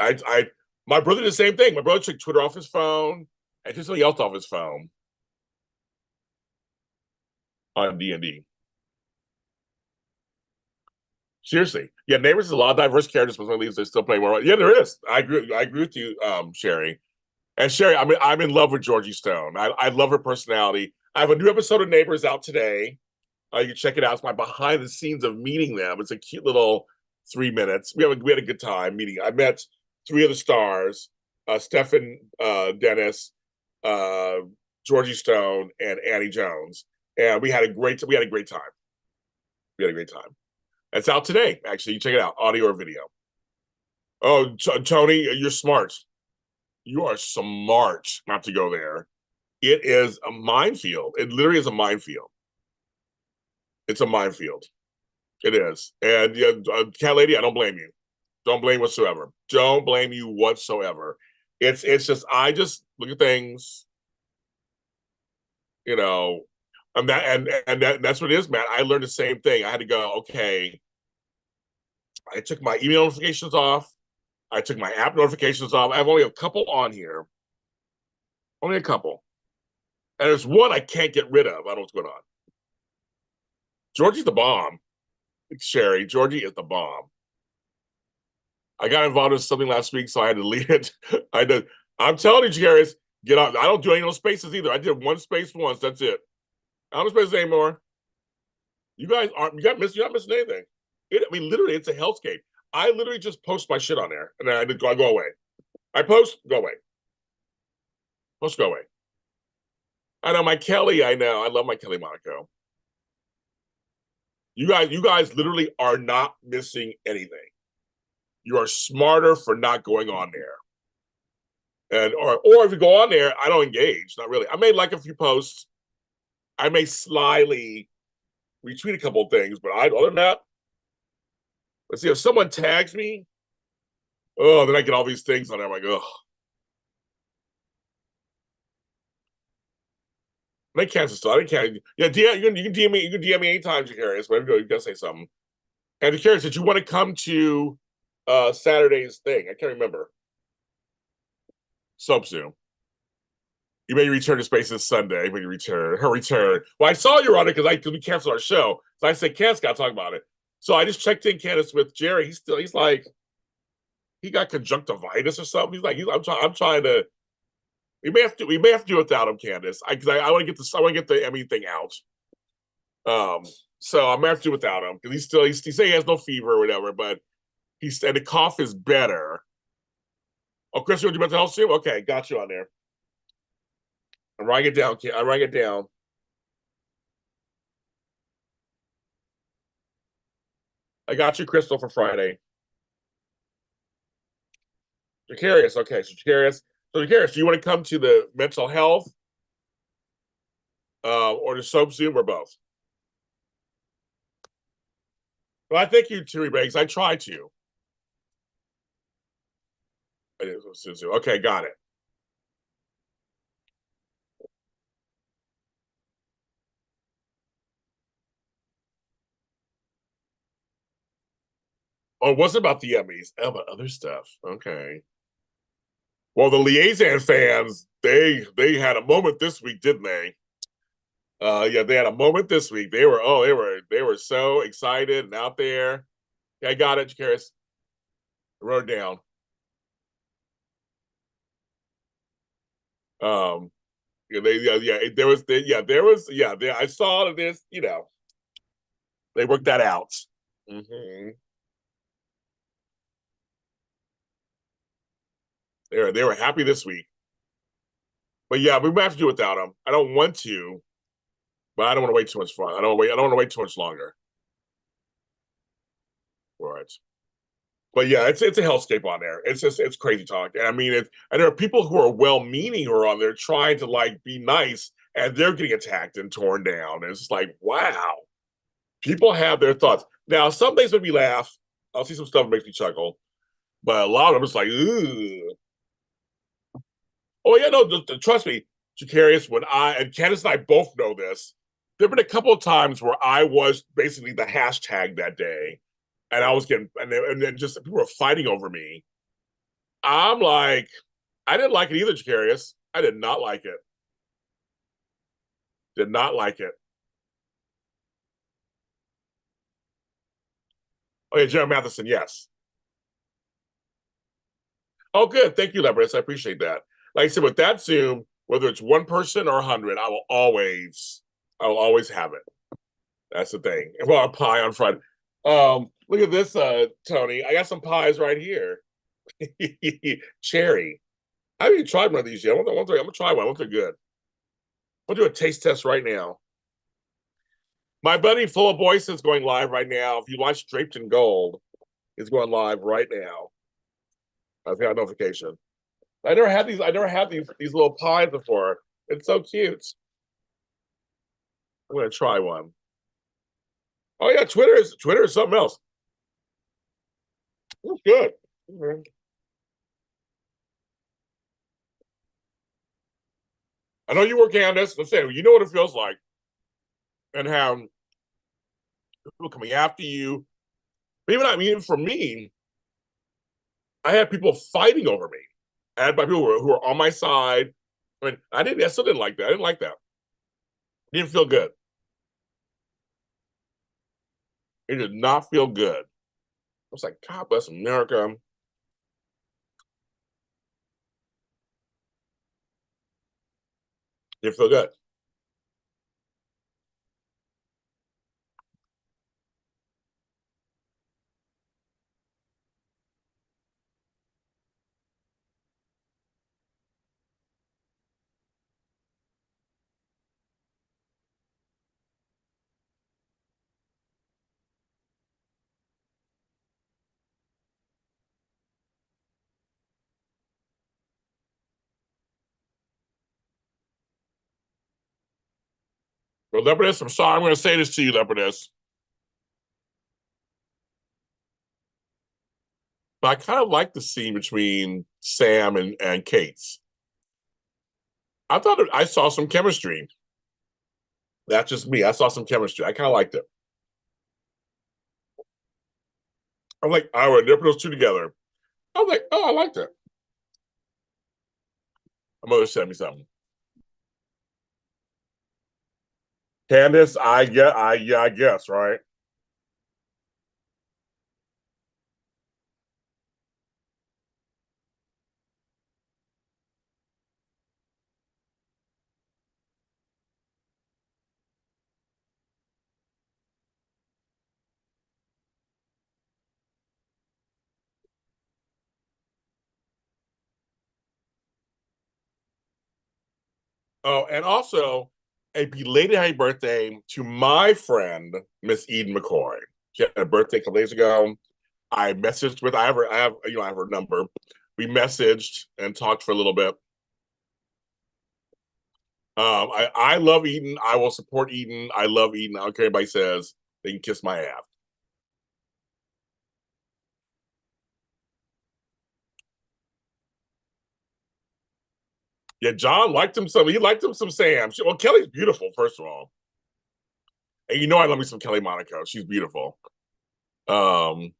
my brother did the same thing. My brother took Twitter off his phone and took something else off his phone on D&D. Seriously, yeah. Neighbors is a lot of diverse characters, but leaves they're still playing more. Yeah, there is. I agree with you, Sherry. And Sherry, I'm in love with Georgie Stone. I love her personality. I have a new episode of Neighbors out today. You can check it out. It's my behind the scenes of meeting them. It's a cute little 3 minutes. We had a good time meeting. I met 3 of the stars: Stefan Dennis, Georgie Stone, and Annie Jones, and we had a great time. We had a great time. It's out today. Actually, you check it out, audio or video. Oh, Tony, you're smart. You are smart not to go there. It is a minefield. It literally is a minefield. It's a minefield. It is. And Cat Lady, I don't blame you. Don't blame whatsoever. Don't blame you whatsoever. It's just I just look at things, you know, that's what it is, man. I learned the same thing. I had to go, okay. I took my email notifications off. I took my app notifications off. I have only a couple on here. Only a couple. And there's one I can't get rid of. I don't know what's going on. Georgie's the bomb. Sherry, Georgie is the bomb. I got involved in something last week, so I had to leave it. I'm telling you, Jerry, get out. I don't do any of those spaces either. I did one space once. That's it. I don't do spaces anymore. You guys aren't. You're not missing anything. I mean, literally, it's a hellscape. I literally just post my shit on there, and then I go away. I post, go away. Post, go away. I know my Kelly. I know. I love my Kelly Monaco. You guys literally are not missing anything. You are smarter for not going on there. And or if you go on there, I don't engage. Not really. I may like a few posts. I may slyly retweet a couple of things, but other than that, let's see, if someone tags me, oh, then I get all these things on there. I'm like, oh. They cancel stuff. I can't. Yeah, you can DM me. You can DM me anytime, Jacarius. Whatever you gotta say something. And Jacarius, did you want to come to Saturday's thing? I can't remember. So soon. You may return to space this Sunday. When you return, her return. Well, I saw you on it because we canceled our show. So I said, Candace got to talk about it. So I just checked in, Candace, with Jerry. He's like, he got conjunctivitis or something. He's like, I'm trying to. We may have to do it without him, Candace. I want to get the Emmy thing out. So I'm gonna have to do it without him because he say he has no fever or whatever, but and the cough is better. Oh, Chris, you want to do mental health too? Okay, got you on there. I'm writing it down. I'm writing it down. I got you, Crystal, for Friday. Jacarius, okay. So Jacarius, do you want to come to the mental health or the soap Zoom or both? Well, I thank you, Terry Banks. I try to. Okay, got it. Oh, it wasn't about the Emmys. Oh, about other stuff. Okay. Well, the Liaison fans, they had a moment this week, didn't they? Yeah, they had a moment this week. They were so excited and out there. Yeah, I got it, Karis. I wrote it down. Yeah, I saw this, they worked that out. Mm-hmm. They were happy this week. But yeah, we might have to do without them. I don't want to, but I don't want to wait too much fun. I don't want to wait too much longer for it. But yeah, it's a hellscape on there. It's crazy talk. And I mean and there are people who are well meaning who are on there trying to like be nice and they're getting attacked and torn down. And it's just like, wow. People have their thoughts. Now, some things make me laugh. I'll see some stuff that makes me chuckle. But a lot of them is like, ooh. Oh yeah, no, trust me, Jacarius, when and Candace and I both know this, there have been a couple of times where I was basically the hashtag that day, and I was getting, and then just people were fighting over me. I'm like, I didn't like it either, Jacarius. I did not like it. Did not like it. Oh yeah, Jeremy Matheson, yes. Oh, good. Thank you, Leopardess. I appreciate that. Like I said, with that Zoom, whether it's one person or 100, I will always have it. That's the thing. Well, a pie on Friday. Look at this, Tony. I got some pies right here. Cherry. I haven't even tried one of these yet. I'm gonna try one. Once they're good. I'll do a taste test right now. My buddy Full of Voice is going live right now. If you watch Draped in Gold, it's going live right now. I've got a notification. I never had these little pies before. It's so cute. I'm gonna try one. Oh yeah, Twitter is something else. It's good. Mm-hmm. I know you work Candace. I'm saying you know what it feels like, and have people coming after you. But even I mean, for me, I had people fighting over me. I had my people who were on my side. I mean, I still didn't like that. I didn't like that. It didn't feel good. It did not feel good. I was like, God bless America. It didn't feel good. But Leopardess, I'm sorry, I'm going to say this to you, Leopardess. But I kind of like the scene between Sam and Kate's. I thought I saw some chemistry. That's just me. I saw some chemistry. I kind of liked it. I'm like, I would never put those two together. I was like, oh, I liked it. My mother sent me something. Candace, I guess, right? Oh, and also a belated happy birthday to my friend, Miss Eden McCoy. She had a birthday a couple days ago. I messaged with I have her number. We messaged and talked for a little bit. I love Eden. I will support Eden. I love Eden. I don't care what anybody says. They can kiss my ass. Yeah, John liked him some. He liked him some Sam. Well, Kelly's beautiful, first of all, and you know I love me some Kelly Monaco. She's beautiful. Well,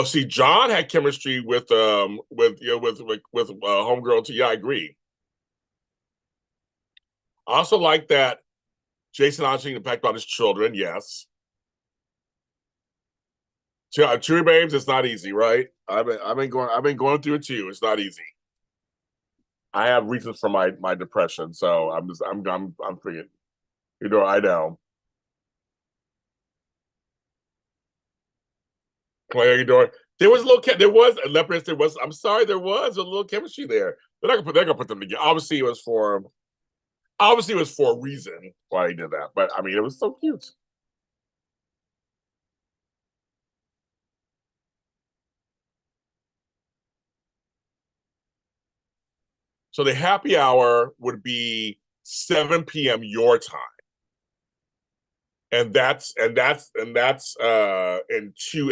see, John had chemistry with homegirl too. Yeah, I agree. I also like that Jason Osborne impact about his children. Yes, Cheery Babes. It's not easy, right? I've been going through it too. It's not easy. I have reasons for my depression, so I'm thinking, you know, I know. Claire, you doing? There was a little, there was a leopardess. There was. I'm sorry, there was a little chemistry there. They're gonna put them together. Obviously it was for a reason why he did that. But I mean, it was so cute. So the happy hour would be 7 p.m. your time, and that's in two.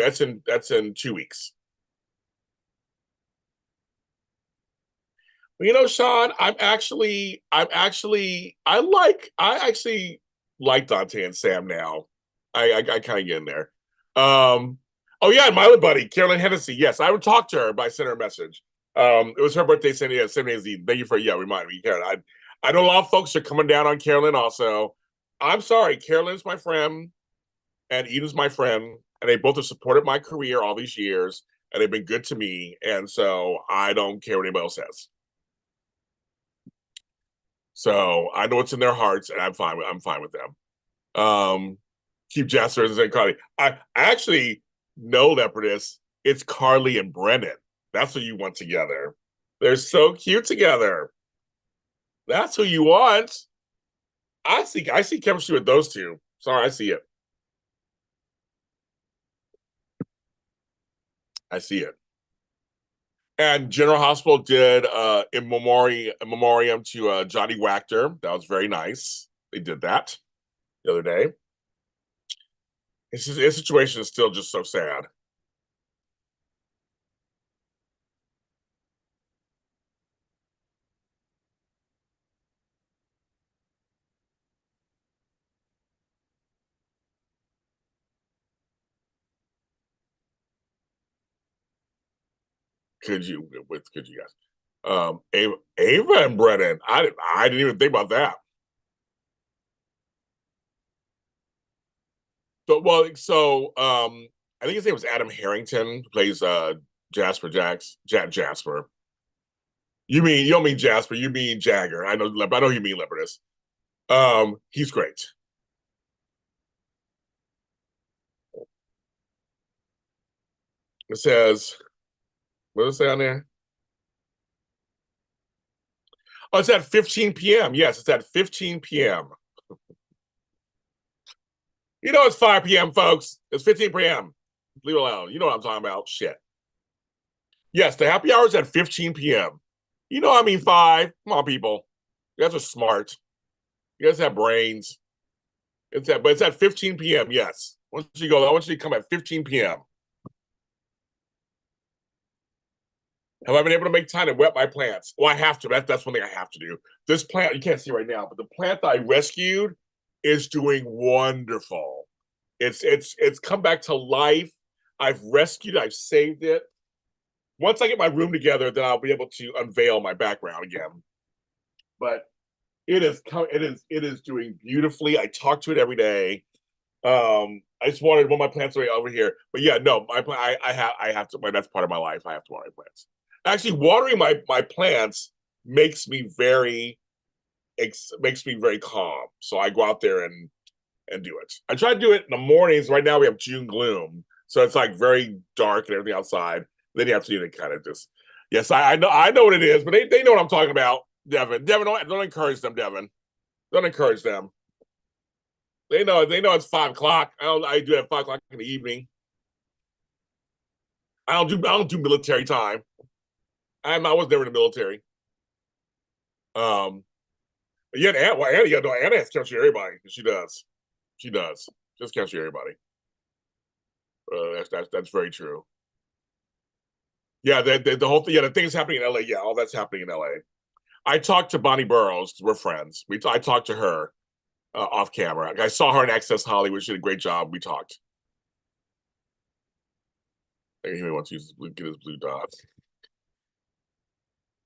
That's in 2 weeks. You know, Sean, I actually like Dante and Sam now. I kind of get in there. Oh yeah, my other buddy, Carolyn Hennessy. Yes, I would talk to her, but I sent her a message. It was her birthday, Sandy. Yeah, Sandy. Thank you for remind me, Carolyn. I know a lot of folks are coming down on Carolyn also. I'm sorry, Carolyn's my friend, and Eden's my friend, and they both have supported my career all these years, and they've been good to me, and so I don't care what anybody else says. So I know what's in their hearts, and I'm fine with them. Keep Jasper and Carly. I actually know Leopardess. It's Carly and Brennan. That's who you want together. They're so cute together. That's who you want. I see chemistry with those two. Sorry, I see it. I see it. And General Hospital did in memoriam to Johnny Wachter. That was very nice. They did that the other day. His situation is still just so sad. Could you guys? Ava and Brennan. I didn't even think about that. I think his name was Adam Harrington, who plays Jasper. You don't mean Jasper, you mean Jagger. I know you mean Leopardess. He's great. It says, what does it say on there? Oh, it's at 15 p.m. Yes, it's at 15 p.m. You know it's 5 p.m., folks. It's 15 p.m. Leave it alone. You know what I'm talking about. Shit. Yes, the happy hour is at 15 p.m. You know, I mean 5. Come on, people. You guys are smart. You guys have brains. But it's at 15 p.m. Yes. Once you go, I want you to come at 15 p.m. Have I been able to make time to wet my plants? Well, I have to. That's one thing I have to do. This plant, you can't see right now, but the plant that I rescued is doing wonderful. It's come back to life. I've saved it. Once I get my room together, then I'll be able to unveil my background again. But it is doing beautifully. I talk to it every day. I just wanted one of my plants right over here, but yeah, no, I have to. That's part of my life. I have to water my plants. Actually, watering my plants makes me very calm. So I go out there and do it. I try to do it in the mornings. Right now we have June gloom, so it's like very dark and everything outside. Then you have to kind of just. Yes, I know what it is, but they know what I'm talking about. Devin, don't encourage them, Devin. Don't encourage them. They know it's 5 o'clock. I do it at 5 o'clock in the evening. I don't do military time. I was never in the military. Um, but yeah, Anna has chemistry with everybody. She does. She does. Just chemistry with everybody. That's very true. Yeah, the whole thing. Yeah, the thing's happening in LA. Yeah, all that's happening in LA. I talked to Bonnie Burrows. We're friends. I talked to her off camera. I saw her in Access Hollywood. She did a great job. We talked. He wants to get his blue dot.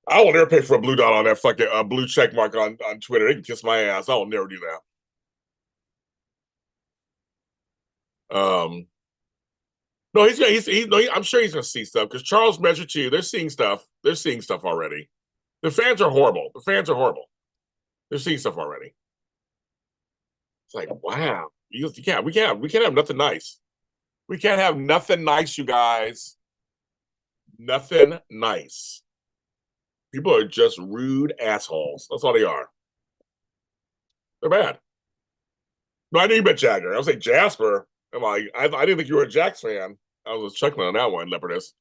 I will never pay for a blue dot on that fucking blue check mark on Twitter. They can kiss my ass. I will never do that. No, I'm sure he's gonna see stuff because Charles Measure too. They're seeing stuff. They're seeing stuff already. The fans are horrible. The fans are horrible. They're seeing stuff already. It's like, wow, we can't have nothing nice. We can't have nothing nice, you guys. Nothing nice. People are just rude assholes. That's all they are. They're bad. No, I knew you meant Jagger. I was like Jasper. I'm like, I didn't think you were a Jax fan. I was chuckling on that one, Leopardess.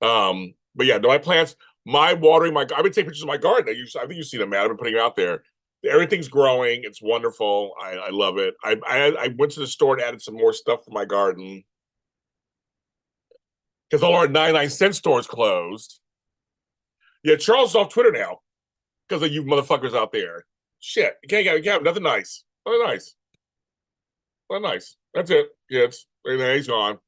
But yeah, no, my plants, my watering, I've been taking pictures of my garden. I think you've seen them, man. I've been putting it out there. Everything's growing. It's wonderful. I love it. I went to the store and added some more stuff for my garden because all our 99-cent stores closed. Yeah, Charles is off Twitter now because of you motherfuckers out there. Shit, you can't have nothing nice. Nothing nice. Nothing nice. That's it, kids. He's gone.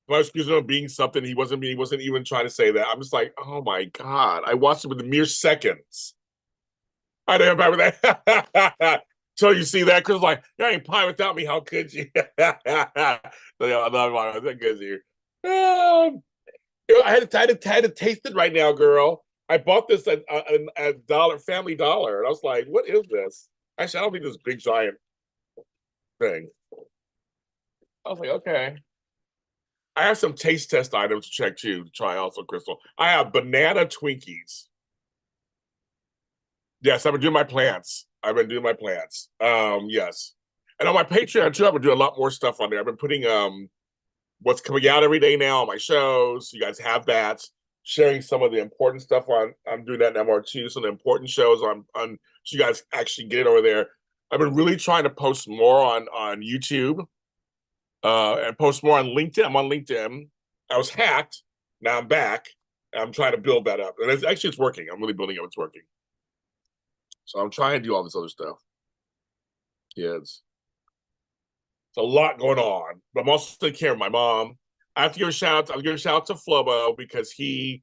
My excuse him being something he wasn't even trying to say that. I'm just like, oh my god. I watched it within mere seconds. I didn't remember that. So you see that? Chris like, you ain't pie without me. How could you? That good you. I had to taste it right now, girl. I bought this at Family Dollar, and I was like, what is this? Actually, I don't think this big giant thing. I was like, okay. I have some taste test items to check too, to try also, Crystal. I have banana Twinkies. Yes, I've been doing my plants. Yes. And on my Patreon too, I've been doing a lot more stuff on there. I've been putting what's coming out every day now on my shows. You guys have that. Sharing some of the important stuff I'm doing that now more too. Some of the important shows on so you guys actually get it over there. I've been really trying to post more on YouTube. And post more on LinkedIn. I'm on LinkedIn. I was hacked. Now I'm back. I'm trying to build that up. And it's working. I'm really building it. It's working. So I'm trying to do all this other stuff. Kids. It's a lot going on. But I'm also taking care of my mom. I have to give a shout out. I'll give a shout out to Flobo because he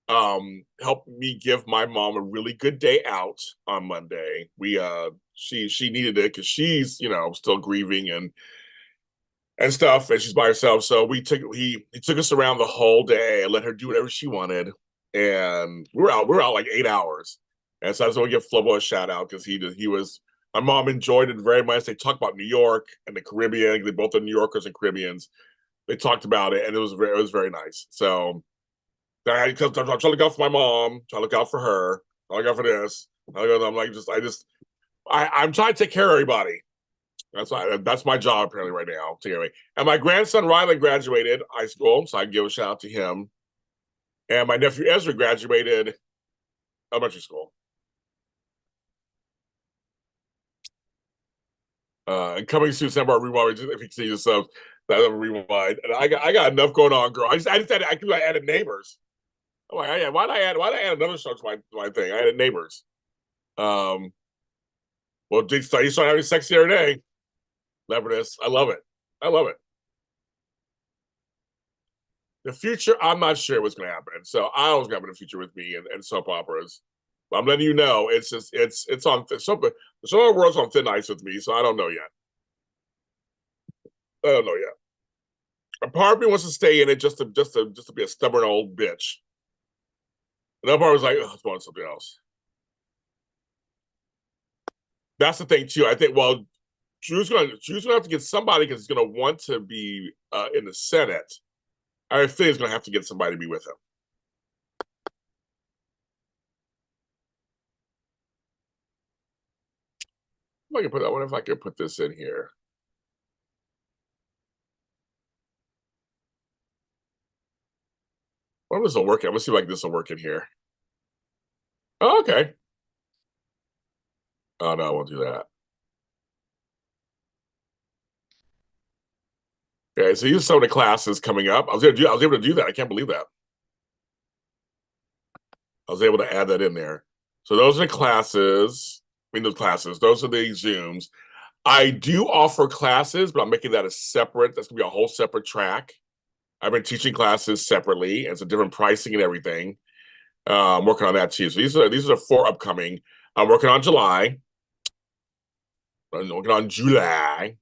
helped me give my mom a really good day out on Monday. She needed it because she's, still grieving and stuff, and she's by herself. So he took us around the whole day and let her do whatever she wanted, and we were out like 8 hours. And so I just want to give Flobo a shout out because my mom enjoyed it very much. They talked about New York and the Caribbean. They both are New Yorkers and Caribbeans. They talked about it, and it was very nice. So I'm trying to look out for my mom, trying to look out for her, trying to look out for this. I'm like, I'm trying to take care of everybody. That's my job apparently right now. Anyway, and my grandson Riley graduated high school, so I give a shout out to him. And my nephew Ezra graduated elementary school. And coming soon, December rewind. If you can see yourself, that rewind. And I got enough going on, girl. I added neighbors. I'm like, yeah, why'd I add another show to my thing? I added neighbors. Well, you start having sex the other day. Leopardess. I love it. The future, I'm not sure what's going to happen. So I always got in the future with me and soap operas. But I'm letting you know, it's on some of the world's on thin ice with me, so I don't know yet. A part of me wants to stay in it just to be a stubborn old bitch. Another part was like, oh, I want something else. That's the thing too. I think Drew's gonna have to get somebody because he's gonna want to be in the Senate. I think he's gonna have to get somebody to be with him. I wonder if I can put this in here. What this will work? Let's see if this will work in here. Oh, okay. Oh no, I won't do that. Okay, so these are some of the classes coming up. I was able to do that. I can't believe that. I was able to add that in there. So those are the classes. Those classes. Those are the Zooms. I do offer classes, but I'm making that a separate. That's gonna be a whole separate track. I've been teaching classes separately, and it's a different pricing and everything. I'm working on that too. So these are the 4 upcoming. I'm working on July. I'm working on July.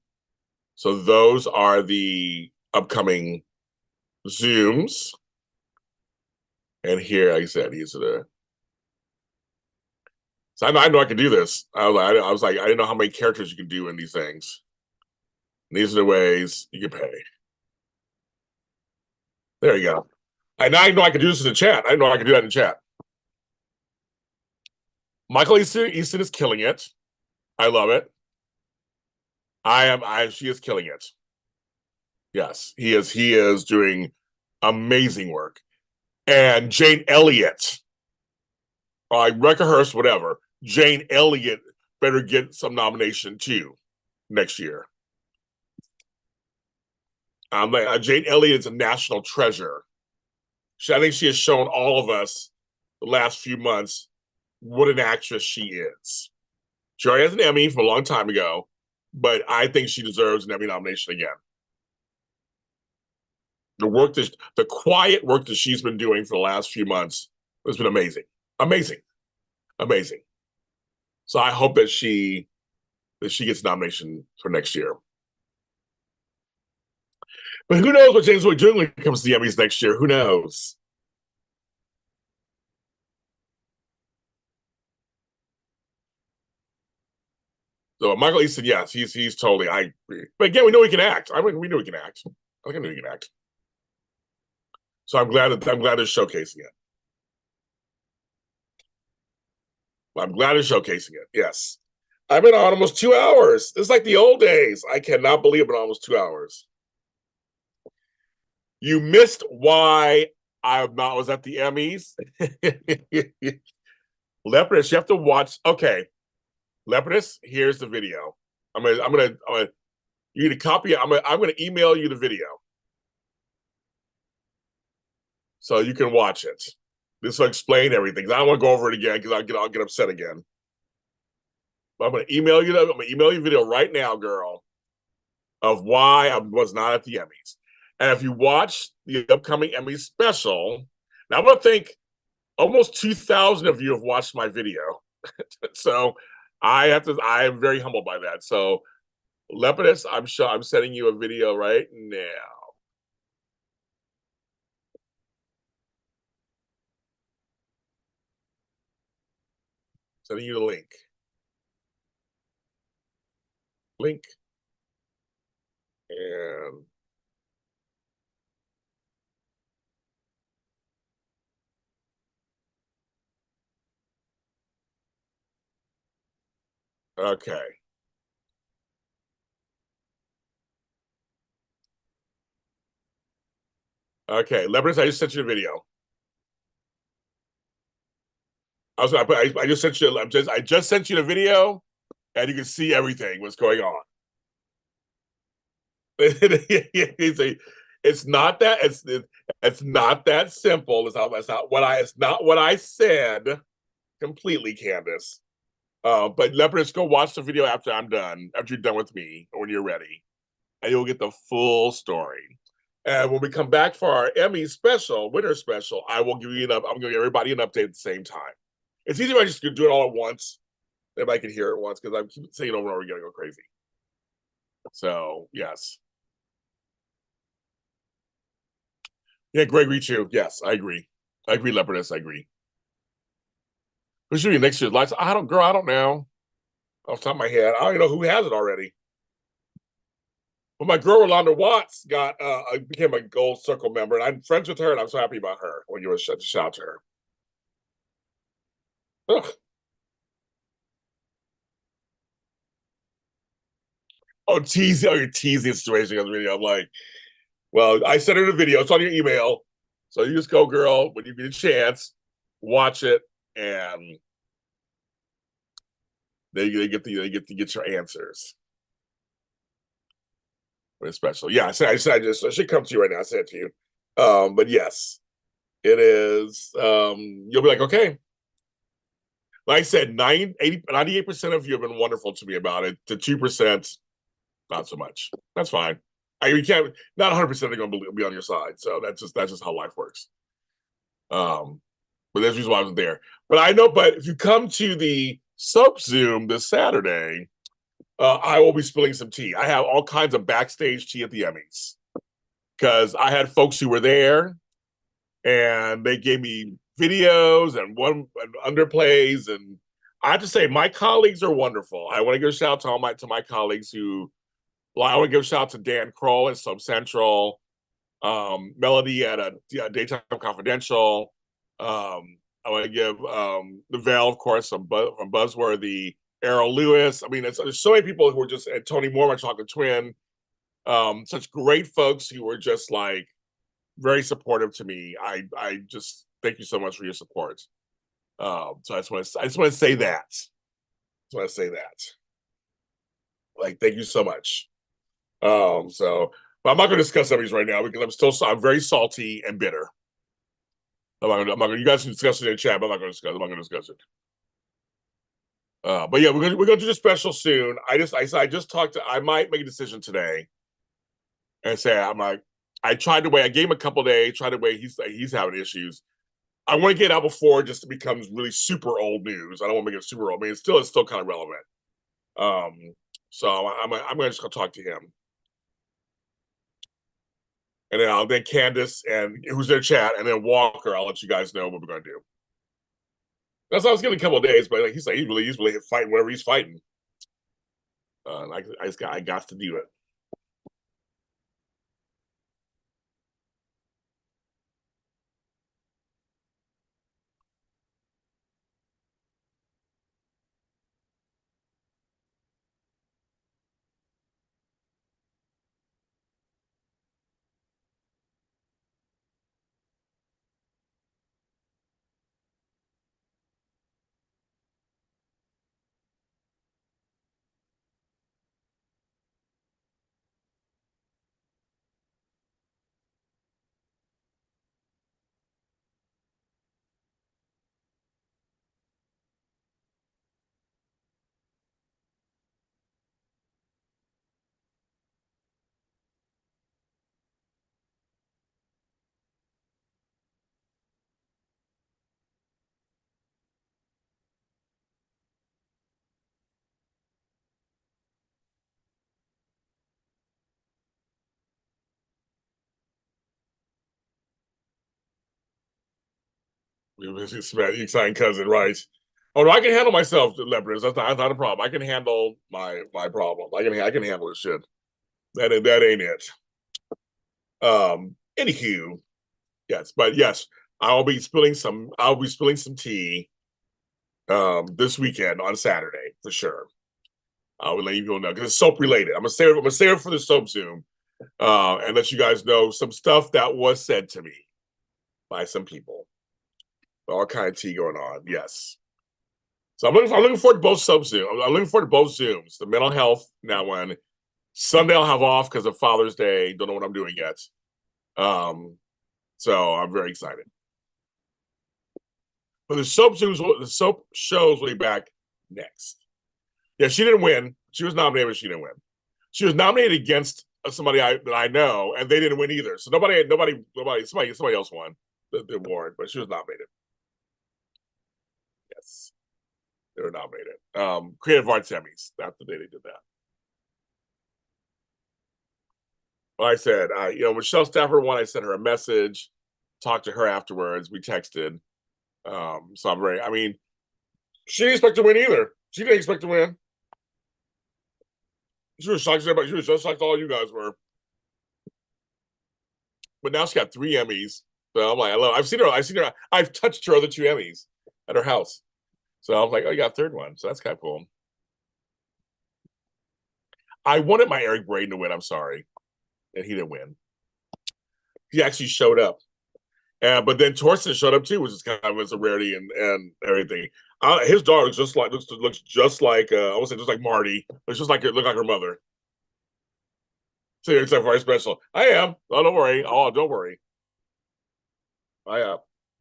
So those are the upcoming Zooms. And here, like I said, these are the. So I know I can do this. I was like, I didn't know how many characters you can do in these things. And these are the ways you can pay. There you go. I know I can do this in the chat. I know I can do that in chat. Michael Easton is killing it. I love it. She is killing it. Yes, he is doing amazing work. And Jane Elliott, Rebecca Hurst, whatever. Jane Elliott better get some nomination too next year. Jane Elliott is a national treasure. I think she has shown all of us the last few months what an actress she is. She already has an Emmy from a long time ago, but I think she deserves an Emmy nomination again. The quiet work that she's been doing for the last few months has been amazing. Amazing. So I hope that she gets nomination for next year. But who knows what James will be doing when it comes to the Emmys next year? Who knows? So Michael Easton, yes, he's totally. I agree. But again, we know he can act. We know he can act. I know he can act. So I'm glad they're showcasing it. I'm glad they're showcasing it. Yes. I've been on almost 2 hours. It's like the old days. I cannot believe I've been almost 2 hours. You missed why I was at the Emmys. Leopardess, you have to watch. Okay, Leopardess, here's the video. You need a copy. I'm gonna email you the video so you can watch it. This will explain everything. I don't want to go over it again because I'll get upset again. But I'm gonna email you the video right now, girl, of why I was not at the Emmys. And if you watch the upcoming Emmy special, now I'm gonna think almost 2,000 of you have watched my video. So I am very humbled by that. So Lepidus, I'm sending you a video right now. Sending you the link. And okay. Okay, Lepidus, I just sent you a video. I just sent you. I just sent you the video, and you can see everything what's going on. It's not that simple. It's not what I said completely, Candace. But Leopardess, go watch the video after I'm done, after you're done with me, or when you're ready, and you'll get the full story. And when we come back for our Emmy special, winter special, I'm gonna give everybody an update at the same time. It's easy if I just do it all at once. Everybody can hear it once because I'm saying it over and over again, I go crazy. So yes. Yeah, Greg Reachu. Yes, I agree. Leopardess. I agree. Who should be next year's lights? I don't know. Off the top of my head, I don't even know who has it already. Well, my girl Rolanda Watts became a Gold Circle member, and I'm friends with her, and I'm so happy about her. When you were shout out to her. Ugh. Oh, teasing! Oh, you're teasing situation on the video. I'm like, well, I sent her the video. It's on your email, so you just go, girl. When you get a chance, watch it, and they get to get your answers. It's special. Yeah, I should come to you right now. I said it to you. But yes, it is. You'll be like, okay. Like I said, 98% of you have been wonderful to me about it. The 2%, not so much. That's fine. You can't. Not 100% are going to be on your side. So that's just how life works. But that's the reason why I was there. But I know. But if you come to the Soap Zoom this Saturday, I will be spilling some tea. I have all kinds of backstage tea at the Emmys because I had folks who were there and they gave me videos and underplays. And I have to say, my colleagues are wonderful. I want to give a shout out to my colleagues who. Well, I want to give a shout out to Dan Kroll at Soap Central, Melody at Daytime Confidential. I want to give the Veil, of course, from Buzzworthy, Errol Lewis. I mean, there's so many people who are just, and Tony Moore, my chocolate twin, such great folks who were just like very supportive to me. I just thank you so much for your support. So I just want to say that. Like, thank you so much. But I'm not going to discuss some of these right now because I'm very salty and bitter. I'm not going. You guys can discuss it in chat, but I'm not going to discuss it. But yeah, we're going to do the special soon. I just talked to. I might make a decision today, and say I tried to wait. I gave him a couple days. Tried to wait. He's having issues. I want to get out before it just becomes really super old news. I don't want to make it super old. I mean, it's still kind of relevant. So I'm going to just go talk to him. And then Candace and who's their chat, and then Walker. I'll let you guys know what we're gonna do. That's why I was getting a couple of days, but like he's really fighting whatever he's fighting. I got to do it. You exciting cousin, right? Oh no, I can handle myself, Leopard. That's not a problem. I can handle my problem. I can handle this shit. That ain't it. Anywho, yes, but yes, I'll be spilling some tea this weekend on Saturday for sure. I will let you know because it's soap related. I'm gonna save it for the Soap Zoom and let you guys know some stuff that was said to me by some people. All kind of tea going on. Yes. So I'm looking forward to both Soap Zooms. I'm looking forward to both Zooms. The mental health now one. Sunday I'll have off because of Father's Day. Don't know what I'm doing yet. So I'm very excited. But the soap shows will be back next. Yeah, she didn't win. She was nominated, but she didn't win. She was nominated against somebody that I know, and they didn't win either. So somebody else won the award, but she was nominated. Yes, they were nominated. Creative Arts Emmys. That's the day they did that. Well, I said, Michelle Stafford won. I sent her a message, talked to her afterwards. We texted. So I mean, she didn't expect to win either. She didn't expect to win. She was shocked. She was just like all you guys were. But now she got 3 Emmys. So I'm like, I've seen her. I've touched her other 2 Emmys at her house. So I'm like, oh, you got a 3rd one. So that's kind of cool. I wanted my Eric Braeden to win. I'm sorry. And he didn't win. He actually showed up. But then Torsten showed up too, which is kind of a rarity and everything. His daughter looks just like I would say just like Marty. Looks like her mother. So you're excited for our special. I am. Oh, don't worry. Oh, don't worry. I am.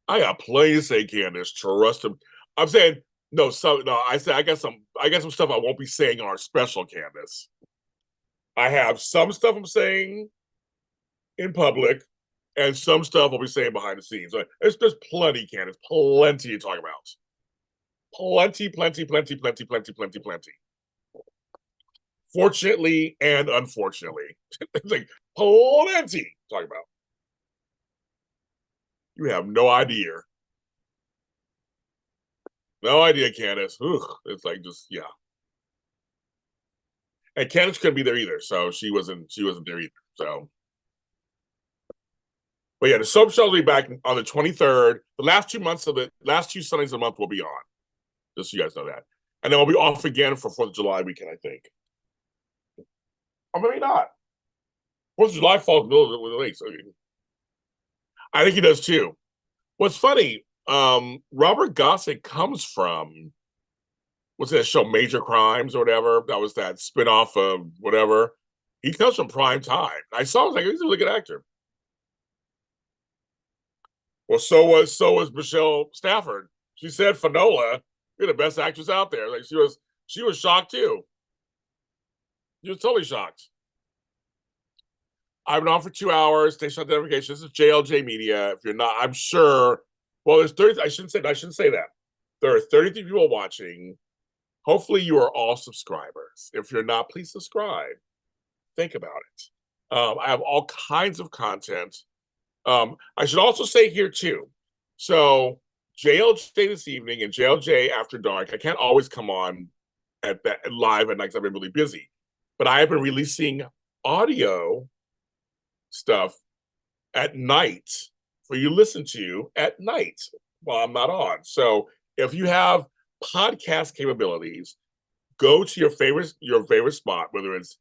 I got plenty to say, Candace. Trust him. I'm saying no. So no. I said I got some. I got some stuff I won't be saying on our special, Candace. I have some stuff I'm saying in public, and some stuff I'll be saying behind the scenes. There's plenty, Candace. Plenty to talk about. Plenty, plenty, plenty, plenty, plenty, plenty, plenty. Fortunately and unfortunately, it's like plenty to talk about. You have no idea. No idea, Candace. It's like just yeah. And Candace couldn't be there either, so she wasn't there either. So, but yeah, the soap show will be back on the 23rd. The last two Sundays of the month will be on. Just so you guys know that, and then we'll be off again for 4th of July weekend, I think. Or maybe not. 4th of July falls in the middle of the week. So I think he does too. What's funny, Robert Gossett comes from what's that show, Major Crimes or whatever? That was that spinoff of whatever. He comes from prime time. I saw him, I was like, he's a really good actor. Well, so was Michelle Stafford. She said, Finola, you're the best actress out there. Like she was shocked too. She was totally shocked. I've been on for 2 hours. Station identification. This is JLJ Media. If you're not, I'm sure. Well, there's 30. I shouldn't say that. There are 33 people watching. Hopefully, you are all subscribers. If you're not, please subscribe. Think about it. I have all kinds of content. I should also say here too. So JLJ this evening and JLJ after dark. I can't always come on at that live at night because I've been really busy. But I have been releasing audio stuff at night for you to listen to at night while I'm not on. So if you have podcast capabilities, go to your favorite spot, whether it's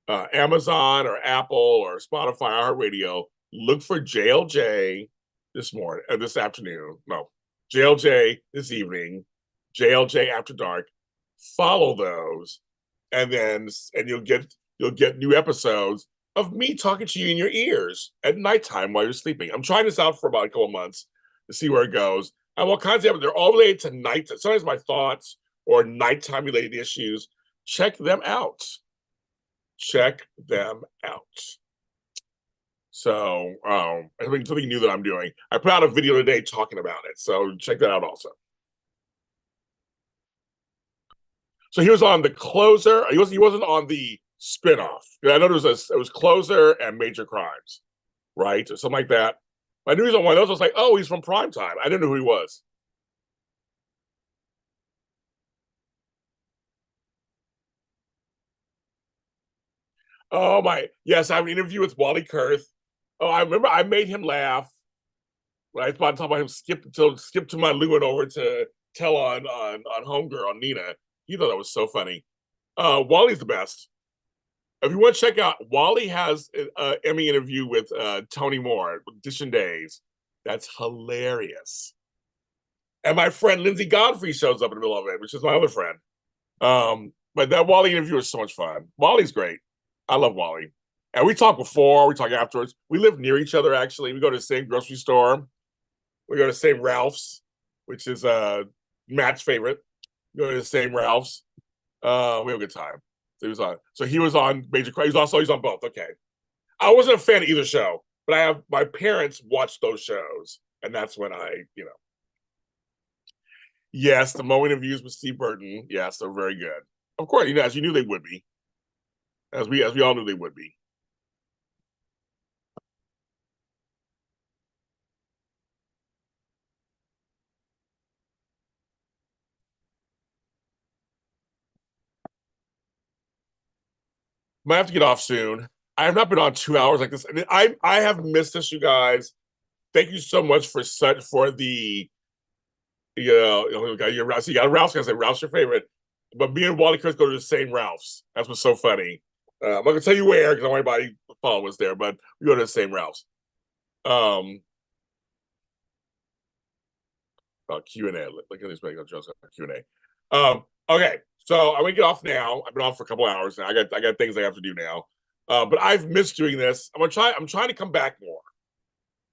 Amazon or Apple or Spotify, iHeartRadio. Look for JLJ this afternoon. No, JLJ this evening, JLJ after dark. Follow those, and you'll get new episodes of me talking to you in your ears at nighttime while you're sleeping. I'm trying this out for about a couple of months to see where it goes. And what kinds of they're all related to night. Sometimes my thoughts or nighttime related issues. Check them out. Check them out. So, something new that I'm doing. I put out a video today talking about it. So check that out also. So he was on the closer. He wasn't on the spinoff. I know it was Closer and Major Crimes, right? Or something like that. I knew he was on one of those. I was like, oh, he's from Primetime. I didn't know who he was. Oh my, yes, I have an interview with Wally Kurth. Oh, I remember I made him laugh. When I was talking about him skip to my Lou and over to tell on Homegirl on Nina. He thought that was so funny. Wally's the best. If you want to check out, Wally has an Emmy interview with Tony Moore with Dish and Days. That's hilarious. And my friend Lindsay Godfrey shows up in the middle of it, which is my other friend. But that Wally interview is so much fun. Wally's great. I love Wally. And we talk before, we talk afterwards. We live near each other, actually. We go to the same grocery store. We go to the same Ralph's, which is Matt's favorite. We go to the same Ralph's. We have a good time. So he was on Major Crimes. He's on both. Okay. I wasn't a fan of either show, but I have my parents watched those shows, and that's when Yes, the Mo interviews with Steve Burton. Yes, they're very good. Of course, as you knew they would be. As we all knew they would be. Might have to get off soon. I have not been on 2 hours like this. I have missed this, you guys. Thank you so much for the you got your Ralph's. You got Ralph's. I say Ralph's your favorite, but me and Wally Chris go to the same Ralph's. That's what's so funny. I'm not gonna tell you where because I don't want anybody follow us there, but we go to the same Ralph's. Q and A. Look at this Q and A. Okay, so I'm gonna get off now. I've been off for a couple hours now. I got things I have to do now. But I've missed doing this. I'm trying to come back more.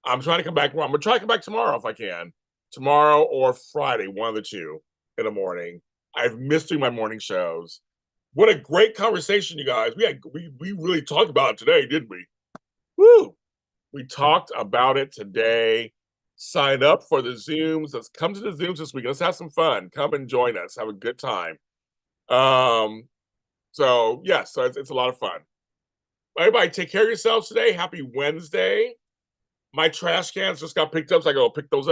I'm trying to come back more. I'm gonna try to come back tomorrow if I can. Tomorrow or Friday, one of the two in the morning. I've missed doing my morning shows. What a great conversation, you guys. We really talked about it today, didn't we? Woo! We talked about it today. Sign up for the Zooms. Let's come to the Zooms this week. Let's have some fun. Come and join us. Have a good time. So yes, so it's a lot of fun. Everybody, take care of yourselves today. Happy Wednesday. My trash cans just got picked up, so I go pick those up.